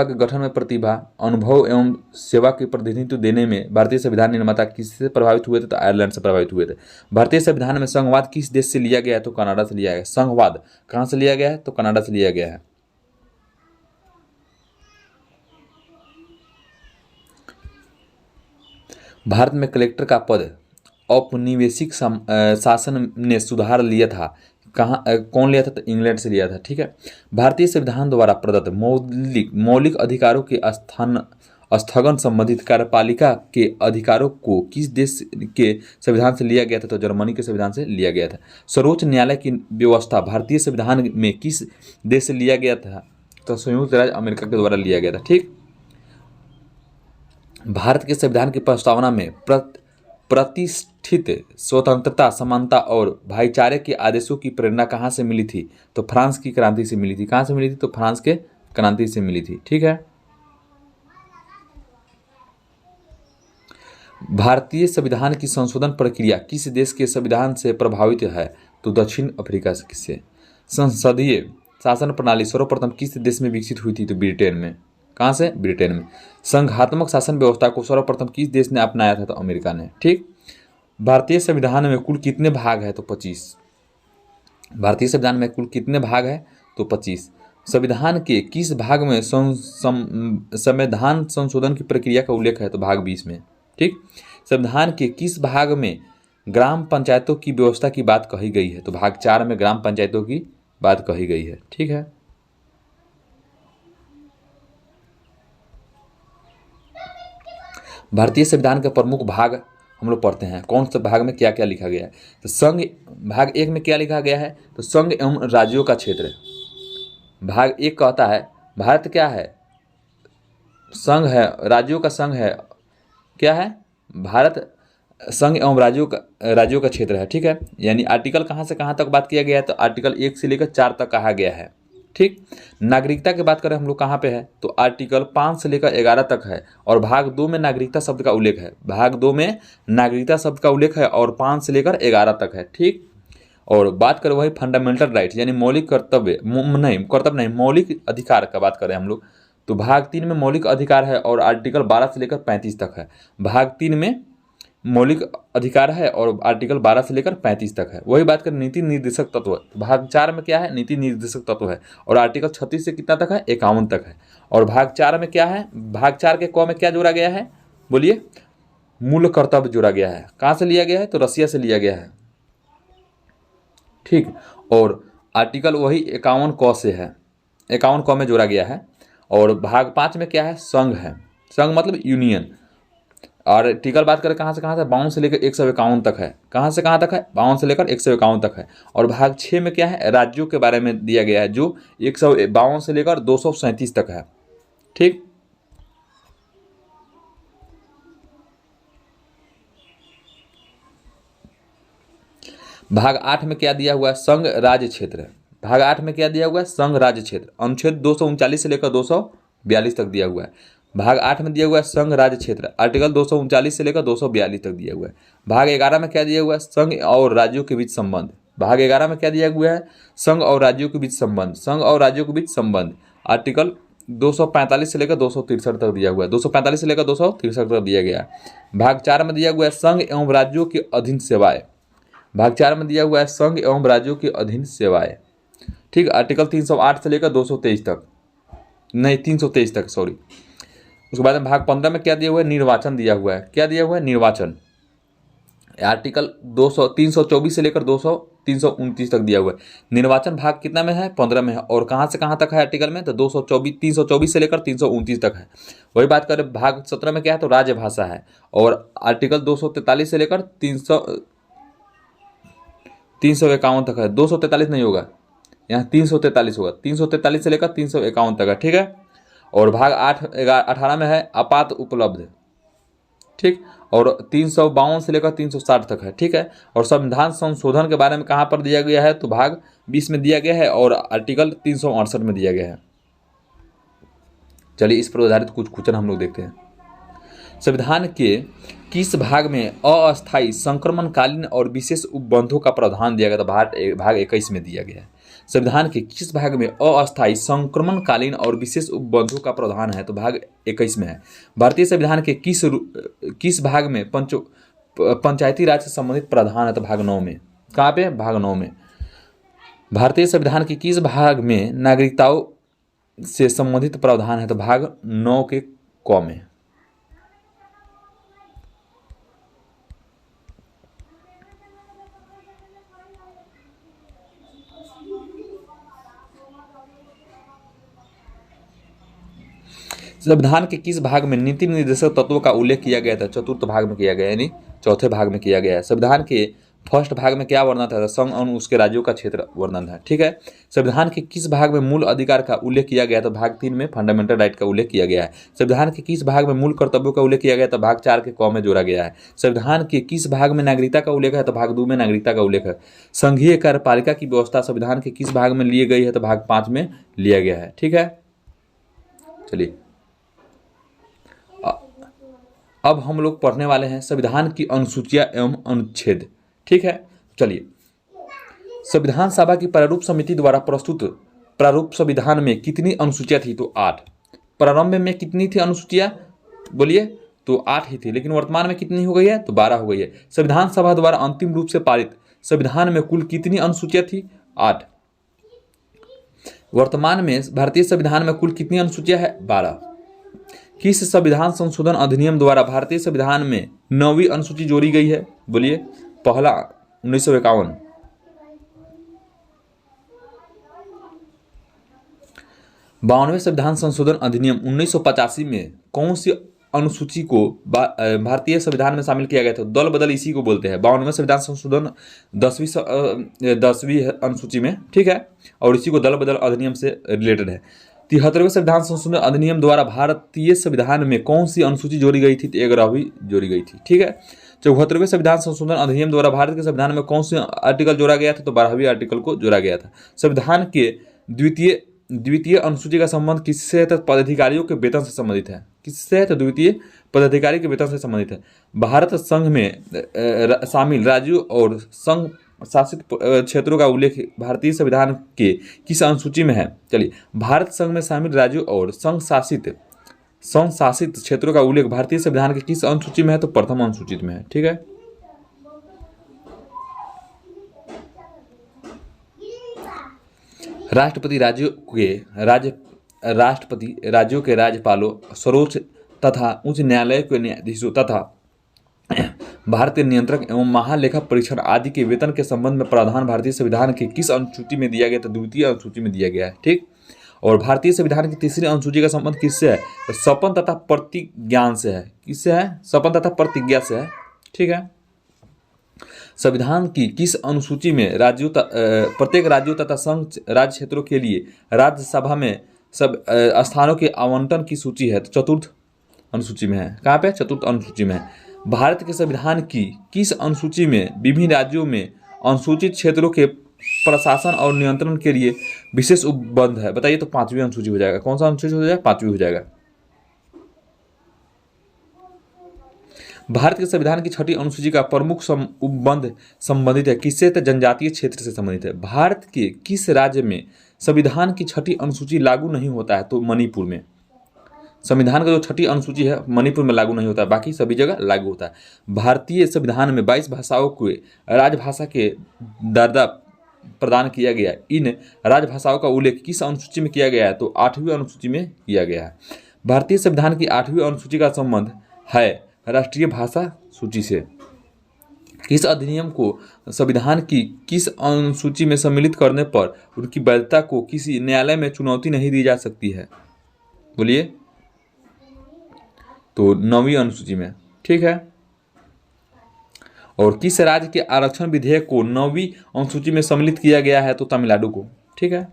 के गठन में प्रतिभा, अनुभव एवं सेवा के प्रतिनिधित्व देने में भारतीय संविधान निर्माता किससे प्रभावित हुए थे? तो आयरलैंड से प्रभावित हुए थे। भारतीय संविधान में संघवाद किस देश से लिया गया है? तो कनाडा से लिया गया है। संघवाद कहाँ से लिया गया है? तो कनाडा से लिया गया है। भारत में कलेक्टर का पद औपनिवेशिक शासन ने सुधार लिया था। कौन लिया था? तो इंग्लैंड से लिया था। ठीक है। भारतीय संविधान द्वारा प्रदत्त मौलिक अधिकारों के स्थगन संबंधित कार्यपालिका के अधिकारों को किस देश के संविधान से लिया गया था? तो जर्मनी के संविधान से लिया गया था। सर्वोच्च न्यायालय की व्यवस्था भारतीय संविधान में किस देश से लिया गया था? तो संयुक्त राज्य अमेरिका के द्वारा लिया गया था। ठीक। भारत के संविधान की प्रस्तावना में प्रतिष्ठित स्वतंत्रता, समानता और भाईचारे के आदेशों की प्रेरणा कहाँ से मिली थी? तो फ्रांस की क्रांति से मिली थी। कहाँ से मिली थी? तो फ्रांस के क्रांति से मिली थी। ठीक है। भारतीय संविधान की संशोधन प्रक्रिया किस देश के संविधान से प्रभावित है? तो दक्षिण अफ्रीका से। संसदीय शासन प्रणाली सर्वप्रथम किस देश में विकसित हुई थी? तो ब्रिटेन में। कहाँ से? ब्रिटेन में। संघात्मक शासन व्यवस्था को सर्वप्रथम किस देश ने अपनाया था? तो अमेरिका ने। ठीक। भारतीय संविधान में कुल कितने भाग है? तो 25। भारतीय संविधान में कुल कितने भाग है? तो 25। संविधान के किस भाग में संविधान संशोधन की प्रक्रिया का उल्लेख है? तो भाग 20 में। ठीक। संविधान के किस भाग में ग्राम पंचायतों की व्यवस्था की बात कही गई है? तो भाग 4 में ग्राम पंचायतों की बात कही गई है। ठीक है। भारतीय संविधान के प्रमुख भाग हम लोग पढ़ते हैं। कौन से भाग में क्या क्या लिखा गया है? तो संघ, भाग 1 में क्या लिखा गया है? तो संघ एवं राज्यों का क्षेत्र। भाग 1 कहता है भारत क्या है? संघ है, राज्यों का संघ है। क्या है? भारत संघ एवं राज्यों का क्षेत्र है। ठीक है। यानी आर्टिकल कहाँ से कहाँ तक बात किया गया है? तो आर्टिकल 1 से लेकर 4 तक कहा गया है। ठीक। नागरिकता की बात करें हम लोग कहाँ पे है? तो आर्टिकल 5 से लेकर 11 तक है और भाग 2 में नागरिकता शब्द का उल्लेख है। भाग 2 में नागरिकता शब्द का उल्लेख है और 5 से लेकर 11 तक है। ठीक। और बात करें वही फंडामेंटल राइट्स यानी मौलिक मौलिक अधिकार का बात करें हम लोग, तो भाग 3 में मौलिक अधिकार है और आर्टिकल 12 से लेकर 35 तक है। भाग 3 में मौलिक अधिकार है और आर्टिकल 12 से लेकर 35 तक है। वही बात करें नीति निर्देशक तत्व, भाग 4 में क्या है? नीति निर्देशक तत्व है और आर्टिकल 36 से कितना तक है? 51 तक है। और भाग 4 में क्या है? भाग 4 के क में क्या जोड़ा गया है? बोलिए। मूल कर्तव्य जोड़ा गया है। कहाँ से लिया गया है? तो रसिया से लिया गया है। ठीक। और आर्टिकल वही 51 क से है, 51 क में जोड़ा गया है। और भाग 5 में क्या है? संघ है। संघ मतलब यूनियन। और आर्टिकल बात करें कहाँ से 52 से लेकर 151 तक है। कहाँ से कहाँ तक है? 52 से लेकर 151 तक है। और भाग 6 में क्या है? राज्यों के बारे में दिया गया है जो 152 से लेकर 237 तक है। ठीक। भाग 8 में क्या दिया हुआ है? संघ राज्य क्षेत्र। भाग 8 में क्या दिया हुआ है? संघ राज्य क्षेत्र। अनुच्छेद 239 से लेकर 242 तक दिया हुआ है। भाग 8 में दिया हुआ है संघ राज्य क्षेत्र, आर्टिकल 239 से लेकर 242 तक दिया हुआ है। भाग 11 में क्या दिया हुआ है? संघ और राज्यों के बीच संबंध। भाग 11 में क्या दिया हुआ है? संघ और राज्यों के बीच संबंध। संघ और राज्यों के बीच संबंध आर्टिकल 245 से लेकर 263 तक दिया हुआ है। 245 से लेकर 263 तक दिया गया है। भाग 4 में दिया हुआ है संघ एवं राज्यों के अधीन सेवाएं। भाग 4 में दिया हुआ है संघ एवं राज्यों के अधीन सेवाएं। ठीक। आर्टिकल 308 से लेकर 223 तक, नहीं 323 तक, सॉरी। उसके बाद में भाग 15 में क्या दिया हुआ है? निर्वाचन दिया हुआ है। क्या दिया हुआ है? निर्वाचन। आर्टिकल 324 से लेकर 329 तक दिया हुआ है। निर्वाचन भाग कितना में है? 15 में है। और कहाँ से कहाँ तक है आर्टिकल में? तो 324 से लेकर 329 तक है। वही बात करें भाग 17 में क्या है? तो राजभाषा है। और आर्टिकल 243 से लेकर 351 तक है। 243 नहीं होगा, यहाँ 343 होगा, 343 से लेकर 351 तक है, ठीक है। और भाग 18 में है आपात उपलब्ध, ठीक। और 352 से लेकर 360 तक है, ठीक है। और संविधान संशोधन के बारे में कहाँ पर दिया गया है, तो भाग 20 में दिया गया है और आर्टिकल 368 में दिया गया है। चलिए इस पर आधारित कुछ क्वेश्चन हम लोग देखते हैं। संविधान के किस भाग में अस्थायी संक्रमणकालीन और विशेष उपबंधों का प्रावधान दिया गया था, भाग 21 में दिया गया है। संविधान के किस भाग में अस्थायी संक्रमणकालीन और विशेष उपबंधों का प्रावधान है, तो भाग 21 में है। भारतीय संविधान के किस भाग में पंचायती राज से संबंधित प्रावधान है, तो भाग 9 में। कहाँ पे, भाग 9 में। भारतीय संविधान के किस भाग में नागरिकताओं से संबंधित प्रावधान है, तो भाग 9 के क में। संविधान के किस भाग में नीति निर्देशक तत्वों का उल्लेख किया गया था, चतुर्थ भाग में किया गया, यानी चौथे भाग में किया गया है। संविधान के फर्स्ट भाग में क्या वर्णन था, संघ और उसके राज्यों का क्षेत्र वर्णन है, ठीक है। संविधान के किस भाग में मूल अधिकार का उल्लेख किया गया, तो भाग 3 में फंडामेंटल राइट का उल्लेख किया गया है। संविधान के किस भाग में मूल कर्तव्यों का उल्लेख किया गया, तो भाग 4 के क में जोड़ा गया है। संविधान के किस भाग में नागरिकता का उल्लेख है, तो भाग 2 में नागरिकता का उल्लेख है। संघीय कार्यपालिका की व्यवस्था संविधान के किस भाग में ली गई है, तो भाग 5 में लिया गया है, ठीक है। चलिए अब हम लोग पढ़ने वाले हैं संविधान की अनुसूचियां एवं अनुच्छेद, ठीक है। चलिए, संविधान सभा की प्रारूप समिति द्वारा प्रस्तुत प्रारूप संविधान में कितनी अनुसूचियां थी, तो 8। प्रारंभ में कितनी थी अनुसूचियां, बोलिए, तो 8 ही थी, लेकिन वर्तमान में कितनी हो गई है, तो 12 हो गई है। संविधान सभा द्वारा अंतिम रूप से पारित संविधान में कुल कितनी अनुसूचियां थी, 8। वर्तमान में भारतीय संविधान में कुल कितनी अनुसूचियां है, 12। किस संविधान संशोधन अधिनियम द्वारा भारतीय संविधान में 9वीं अनुसूची जोड़ी गई है, बोलिए। पहला 1951, 92वें संविधान संशोधन अधिनियम 1985 में कौन सी अनुसूची को भारतीय संविधान में शामिल किया गया था, दल बदल इसी को बोलते हैं। 52वें संविधान संशोधन 10वीं अनुसूची में, ठीक है, और इसी को दल बदल अधिनियम से रिलेटेड है। 73वें संविधान संशोधन अधिनियम द्वारा भारतीय संविधान में कौन सी अनुसूची जोड़ी गई थी, 11वीं जोड़ी गई थी, ठीक है। 74वें संविधान संशोधन अधिनियम द्वारा भारत के संविधान में कौन सी आर्टिकल जोड़ा गया था, तो 12वीं आर्टिकल को जोड़ा गया था। संविधान के द्वितीय अनुसूची का संबंध किससे है, तो पदाधिकारियों के वेतन से संबंधित है। किससे है, तो द्वितीय पदाधिकारी के वेतन से संबंधित है। भारत संघ में शामिल राज्यों और संघ शासित क्षेत्रों का उल्लेख भारतीय संविधान के किस अनुसूची में है। चलिए, भारत संघ में शामिल राज्यों और संघ शासित क्षेत्रों का उल्लेख भारतीय संविधान के किस अनुसूची में है, तो प्रथम अनुसूची में है, ठीक है। राष्ट्रपति राज्यों के राज्यपालों, सर्वोच्च तथा उच्च न्यायालय के न्यायाधीशों तथा भारतीय नियंत्रक एवं महालेखा परीक्षण आदि के वेतन के संबंध में प्रावधान भारतीय संविधान के किस अनुसूची में दिया गया, तो द्वितीय अनुसूची में दिया गया है, ठीक। और भारतीय संविधान की तीसरी अनुसूची का संबंध किससे है, तो शपथ तथा प्रतिज्ञान से है। किससे है, शपथ तथा प्रतिज्ञा से है, ठीक है। संविधान की किस अनुसूची में प्रत्येक राज्यों तथा संघ राज्य क्षेत्रों के लिए राज्यसभा में सब स्थानों के आवंटन की सूची है, तो चतुर्थ अनुसूची में है। कहाँ पे, चतुर्थ अनुसूची में है। भारत के संविधान की किस अनुसूची में विभिन्न राज्यों में अनुसूचित क्षेत्रों के प्रशासन और नियंत्रण के लिए विशेष उपबंध है, बताइए, तो 5वीं अनुसूची हो जाएगा। कौन सा अनुसूची हो जाएगा, 5वीं हो जाएगा। भारत के संविधान की 6ठी अनुसूची का प्रमुख उपबंध संबंधित है किससे, तो जनजातीय क्षेत्र से संबंधित है। भारत के किस राज्य में संविधान की 6ठी अनुसूची लागू नहीं होता है, तो मणिपुर में। संविधान का जो 6ठी अनुसूची है मणिपुर में लागू नहीं होता है, बाकी सभी जगह लागू होता है। भारतीय संविधान में 22 भाषाओं को राजभाषा के दर्जा प्रदान किया गया। इन राजभाषाओं का उल्लेख किस अनुसूची में किया गया है, तो 8वीं अनुसूची में किया गया है। भारतीय संविधान की 8वीं अनुसूची का संबंध है राष्ट्रीय भाषा सूची से। किस अधिनियम को संविधान की किस अनुसूची में सम्मिलित करने पर उनकी वैधता को किसी न्यायालय में चुनौती नहीं दी जा सकती है, बोलिए, तो 9वीं अनुसूची में, ठीक है। और किस राज्य के आरक्षण विधेयक को 9वीं अनुसूची में सम्मिलित किया गया है, तो तमिलनाडु को। ठीक है।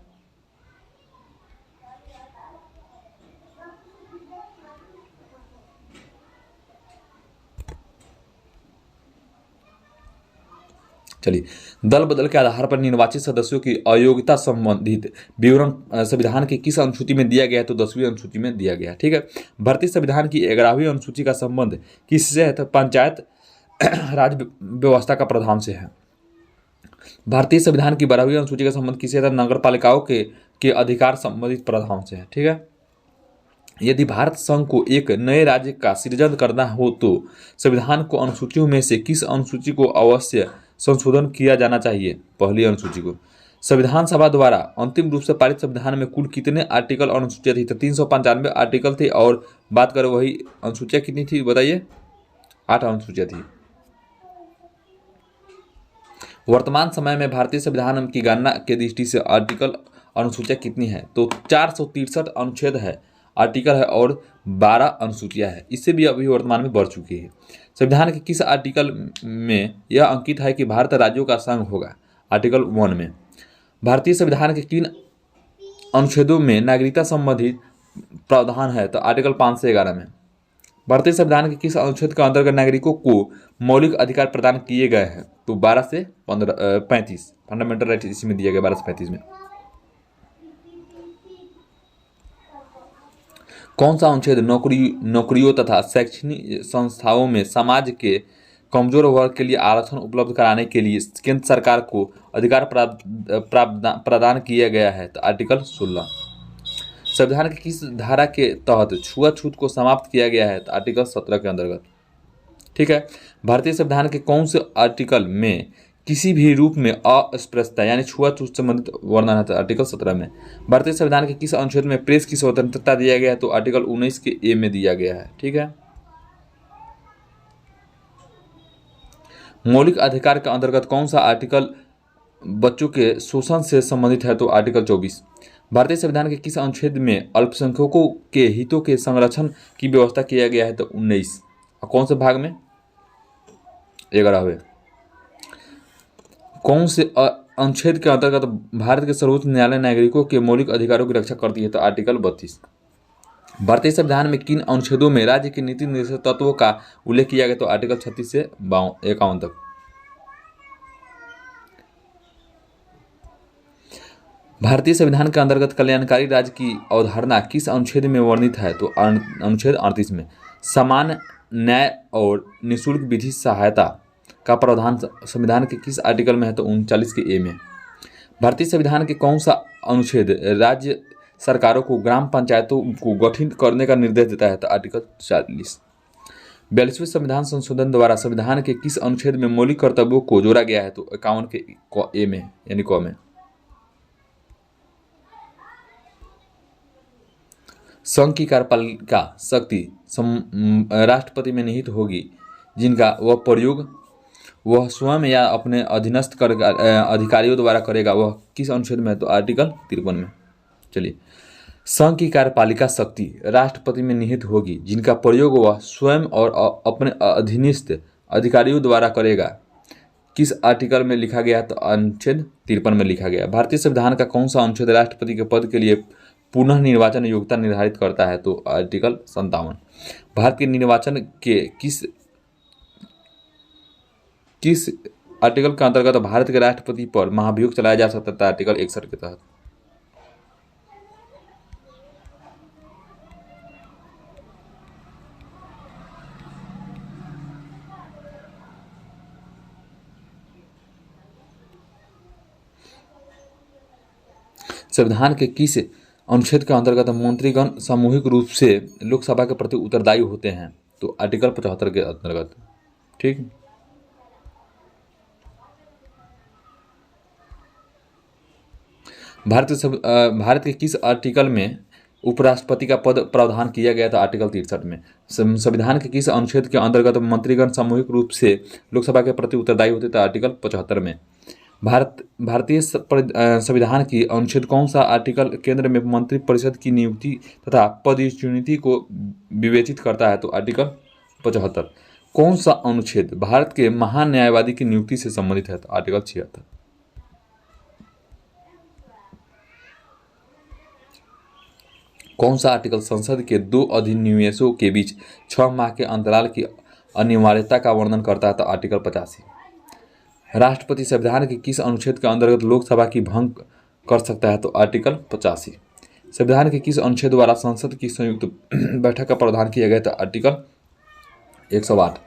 चलिए, दल बदल के आधार पर निर्वाचित सदस्यों की अयोग्यता संबंधित विवरण संविधान की किस अनुसूची में दिया गया है? तो 10वीं अनुसूची में दिया गया है। ठीक है। भारतीय संविधान की 11वीं अनुसूची का संबंध किससे है? तो पंचायत राज व्यवस्था का प्रावधान से है। भारतीय संविधान की 12वीं अनुसूची का संबंध किससे है? नगर पालिकाओं के अधिकार संबंधित प्रावधान से है। ठीक है। यदि भारत संघ को एक नए राज्य का सृजन करना हो तो संविधान को अनुसूचियों में से किस अनुसूची को अवश्य संशोधन किया जाना चाहिए? पहली अनुसूची को। संविधान सभा द्वारा अंतिम रूप से पारित संविधान में कुल कितने आर्टिकल अनुसूचियां थी? तो 395 आर्टिकल थे। और बात करें वही अनुसूचियां कितनी थी बताइए? 8 अनुसूचियां थी। वर्तमान समय में भारतीय संविधान की गणना के दृष्टि से आर्टिकल अनुसूचियां कितनी है? तो 463 अनुच्छेद है, आर्टिकल है और 12 अनुसूचियां है। इससे भी अभी वर्तमान में बढ़ चुकी है। संविधान के किस आर्टिकल में यह अंकित है कि भारत राज्यों का संघ होगा? आर्टिकल 1 में। भारतीय संविधान के किन अनुच्छेदों में नागरिकता संबंधित प्रावधान है? तो आर्टिकल 5 से 11 में। भारतीय संविधान के किस अनुच्छेद के अंतर्गत नागरिकों को मौलिक अधिकार प्रदान किए गए हैं? तो 12 से 35 फंडामेंटल राइट इसी में दिया गया, 12 से 35 में। कौन सा अनुच्छेद नौकरियों तथा शैक्षणिक संस्थाओं में समाज के कमजोर वर्ग के लिए आरक्षण उपलब्ध कराने के लिए केंद्र सरकार को अधिकार प्रदान किया गया है? तो आर्टिकल 16। संविधान की किस धारा के तहत छुआछूत को समाप्त किया गया है? तो आर्टिकल 17 के अंतर्गत। ठीक है। भारतीय संविधान के कौन से आर्टिकल में किसी भी रूप में अस्पृश्यता यानी छुआछूत संबंधित वर्णन है? तो आर्टिकल 17 में। भारतीय संविधान के किस अनुच्छेद में प्रेस की स्वतंत्रता दिया गया है? तो आर्टिकल 19 के ए में दिया गया है। ठीक है। मौलिक अधिकार के अंतर्गत कौन सा आर्टिकल बच्चों के शोषण से संबंधित है? तो आर्टिकल 24। भारतीय संविधान के किस अनुच्छेद में अल्पसंख्यकों के हितों के संरक्षण की व्यवस्था किया गया है? तो 19। और कौन से भाग में? 11वें। कौन से अनुच्छेद के अंतर्गत भारत के सर्वोच्च न्यायालय नागरिकों के मौलिक अधिकारों की रक्षा करती है? तो आर्टिकल 32। भारतीय संविधान में किन अनुच्छेदों में राज्य के नीति निर्देशक तत्वों का उल्लेख किया गया? तो आर्टिकल 36 से 51 तक। भारतीय संविधान के अंतर्गत कल्याणकारी राज्य की अवधारणा किस अनुच्छेद में वर्णित है? तो अनुच्छेद 38 में। समान न्याय और निःशुल्क विधि सहायता का प्रावधान संविधान के किस आर्टिकल में है? तो 39 के ए में। भारतीय संविधान के कौन सा अनुच्छेद राज्य सरकारों को ग्राम पंचायतों को गठित करने का निर्देश देता है? तो आर्टिकल 40। 42वें संविधान संशोधन द्वारा संविधान के किस अनुच्छेद में मौलिक कर्तव्यों को जोड़ा गया है? तो 51 के ए में यानी क में। संघ की कार्यपालिका शक्ति राष्ट्रपति में निहित होगी, जिनका वह प्रयोग वह स्वयं या अपने अधीनस्थ अधिकारियों द्वारा करेगा। वह किस अनुच्छेद में है? तो आर्टिकल 53 में। चलिए, संघ की कार्यपालिका शक्ति राष्ट्रपति में निहित होगी, जिनका प्रयोग वह स्वयं और अपने अधीनस्थ अधिकारियों द्वारा करेगा। किस आर्टिकल में लिखा गया? तो अनुच्छेद 53 में लिखा गया। भारतीय संविधान का कौन सा अनुच्छेद राष्ट्रपति के पद के लिए पुनः निर्वाचन योग्यता निर्धारित करता है? तो आर्टिकल 57। भारत के निर्वाचन के किस आर्टिकल के अंतर्गत भारत के राष्ट्रपति पर महाभियोग चलाया जा सकता था? आर्टिकल 61 के तहत। संविधान के किस अनुच्छेद के अंतर्गत मंत्रीगण सामूहिक रूप से लोकसभा के प्रति उत्तरदायी होते हैं? तो आर्टिकल 75 के अंतर्गत। ठीक। भारत के किस आर्टिकल में उपराष्ट्रपति का पद प्रावधान किया गया था? आर्टिकल 63 में। संविधान के किस अनुच्छेद के अंतर्गत मंत्रीगण सामूहिक रूप से लोकसभा के प्रति उत्तरदायी होते थे? आर्टिकल 75 में। भारतीय संविधान की अनुच्छेद कौन सा आर्टिकल केंद्र में मंत्री परिषद की नियुक्ति तथा पदोन्नति को विवेचित करता है? तो आर्टिकल 75। कौन सा अनुच्छेद भारत के महान न्यायवादी की नियुक्ति से संबंधित है? तो आर्टिकल 76। कौन सा आर्टिकल संसद के दो अधिनिवेशों के बीच 6 माह के अंतराल की अनिवार्यता का वर्णन करता है? तो आर्टिकल 85। राष्ट्रपति संविधान के किस अनुच्छेद के अंतर्गत लोकसभा की भंग कर सकता है? तो आर्टिकल 85। संविधान के किस अनुच्छेद द्वारा संसद की संयुक्त बैठक का प्रावधान किया गया? तो आर्टिकल 108।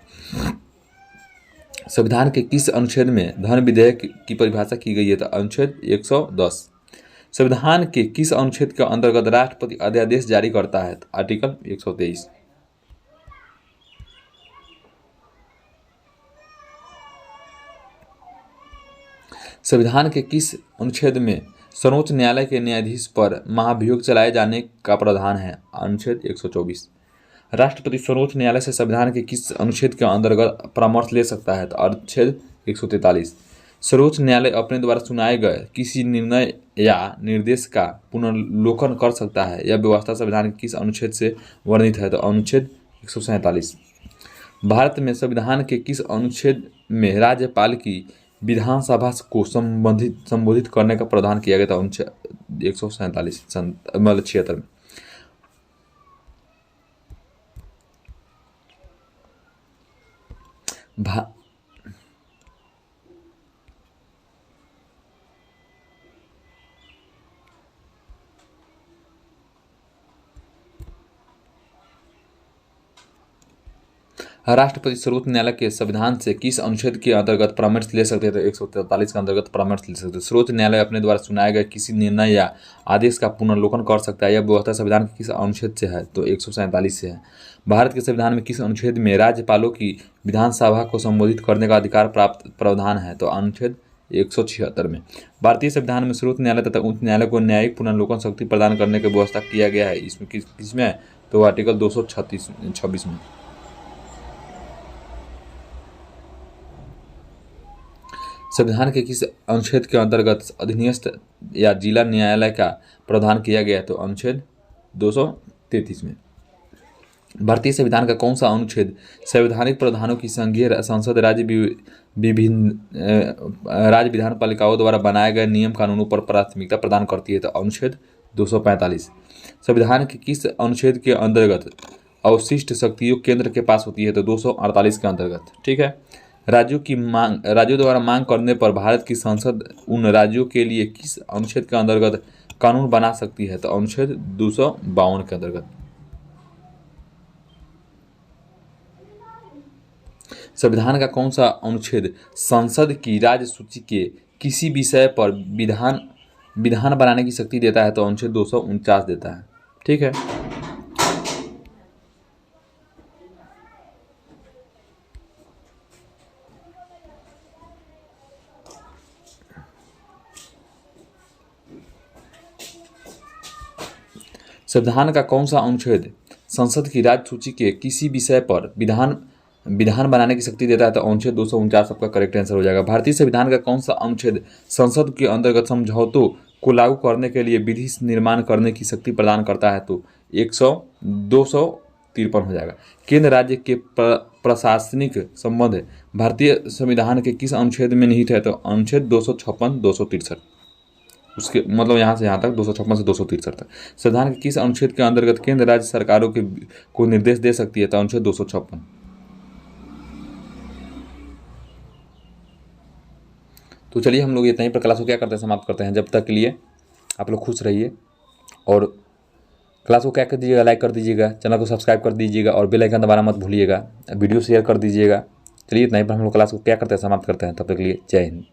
संविधान के किस अनुच्छेद में धन विधेयक की परिभाषा की गई है? तो अनुच्छेद 110। संविधान के किस अनुच्छेद के अंतर्गत राष्ट्रपति अध्यादेश जारी करता है? तो आर्टिकल 123। संविधान के किस अनुच्छेद में सर्वोच्च न्यायालय के न्यायाधीश पर महाभियोग चलाए जाने का प्रावधान है? अनुच्छेद 124। राष्ट्रपति सर्वोच्च न्यायालय से संविधान के किस अनुच्छेद के अंतर्गत परामर्श ले सकता है? तो अनुच्छेद 143। सर्वोच्च न्यायालय अपने द्वारा सुनाए गए किसी निर्णय या निर्देश का पुनर्लोकन कर सकता है? यह व्यवस्था संविधान के किस अनुच्छेद से वर्णित है? तो अनुच्छेद 147। भारत में संविधान के किस अनुच्छेद में राज्यपाल की विधानसभा को संबोधित करने का प्रावधान किया गया था? अनुच्छेद 147 मतलब 76 में। राष्ट्रपति सर्वोच्च न्यायालय के संविधान से किस अनुच्छेद के अंतर्गत परामर्श ले सकते हैं? तो 143 के अंतर्गत परामर्श ले सकते हैं। सर्वोच्च न्यायालय अपने द्वारा सुनाए गए किसी निर्णय या आदेश का पुनर्लोकन कर सकता है? यह व्यवस्था संविधान के किस अनुच्छेद से है? तो 147 से है। भारत के संविधान में किस अनुच्छेद में राज्यपालों की विधानसभा को संबोधित करने का अधिकार प्राप्त प्रावधान है? तो अनुच्छेद 176 में। भारतीय संविधान में सर्वोच्च न्यायालय तथा उच्च न्यायालय को न्यायिक पुनर्लोकन शक्ति प्रदान करने की व्यवस्था किया गया है। इसमें किसमें? तो आर्टिकल 226 में। संविधान के किस अनुच्छेद के अंतर्गत अधीनस्थ या जिला न्यायालय का प्रावधान किया गया है? तो अनुच्छेद 233 में। भारतीय संविधान का कौन सा अनुच्छेद संवैधानिक प्रावधानों की संघीय संसद राज्य विधान पालिकाओं द्वारा बनाए गए नियम कानूनों पर प्राथमिकता प्रदान करती है? तो अनुच्छेद 245। संविधान के किस अनुच्छेद के अंतर्गत अवशिष्ट शक्तियों केंद्र के पास होती है? तो 248 के अंतर्गत। ठीक है। राज्यों द्वारा मांग करने पर भारत की संसद उन राज्यों के लिए किस अनुच्छेद के अंतर्गत कानून बना सकती है? तो अनुच्छेद 252 के अंतर्गत। संविधान का कौन सा अनुच्छेद संसद की राज्य सूची के किसी विषय पर विधान बनाने की शक्ति देता है? तो अनुच्छेद 249 देता है। ठीक है। संविधान का कौन सा अनुच्छेद संसद की राज्य सूची के किसी विषय पर विधान बनाने की शक्ति देता है? तो अनुच्छेद 249 आपका करेक्ट आंसर हो जाएगा। भारतीय संविधान का कौन सा अनुच्छेद संसद के अंतर्गत समझौतों को लागू करने के लिए विधि निर्माण करने की शक्ति प्रदान करता है? तो 253 हो जाएगा। केंद्र राज्य के प्रशासनिक संबंध भारतीय संविधान के किस अनुच्छेद में निहित है? तो अनुच्छेद 256 263। उसके मतलब यहाँ से यहाँ तक 256 से 263 तक। संविधान के किस अनुच्छेद के अंतर्गत केंद्र राज्य सरकारों को निर्देश दे सकती है? तो अनुच्छेद 256। तो चलिए हम लोग इतना ही पर क्लास को क्या करते हैं, समाप्त करते हैं। जब तक के लिए आप लोग खुश रहिए और क्लास को क्या कर दीजिएगा, लाइक कर दीजिएगा, चैनल को सब्सक्राइब कर दीजिएगा और बेल आइकन दबाना मत भूलिएगा, वीडियो शेयर कर दीजिएगा। चलिए इतना ही पर हम लोग क्लास को क्या करते हैं, समाप्त करते हैं। तब तक के लिए जय हिंद।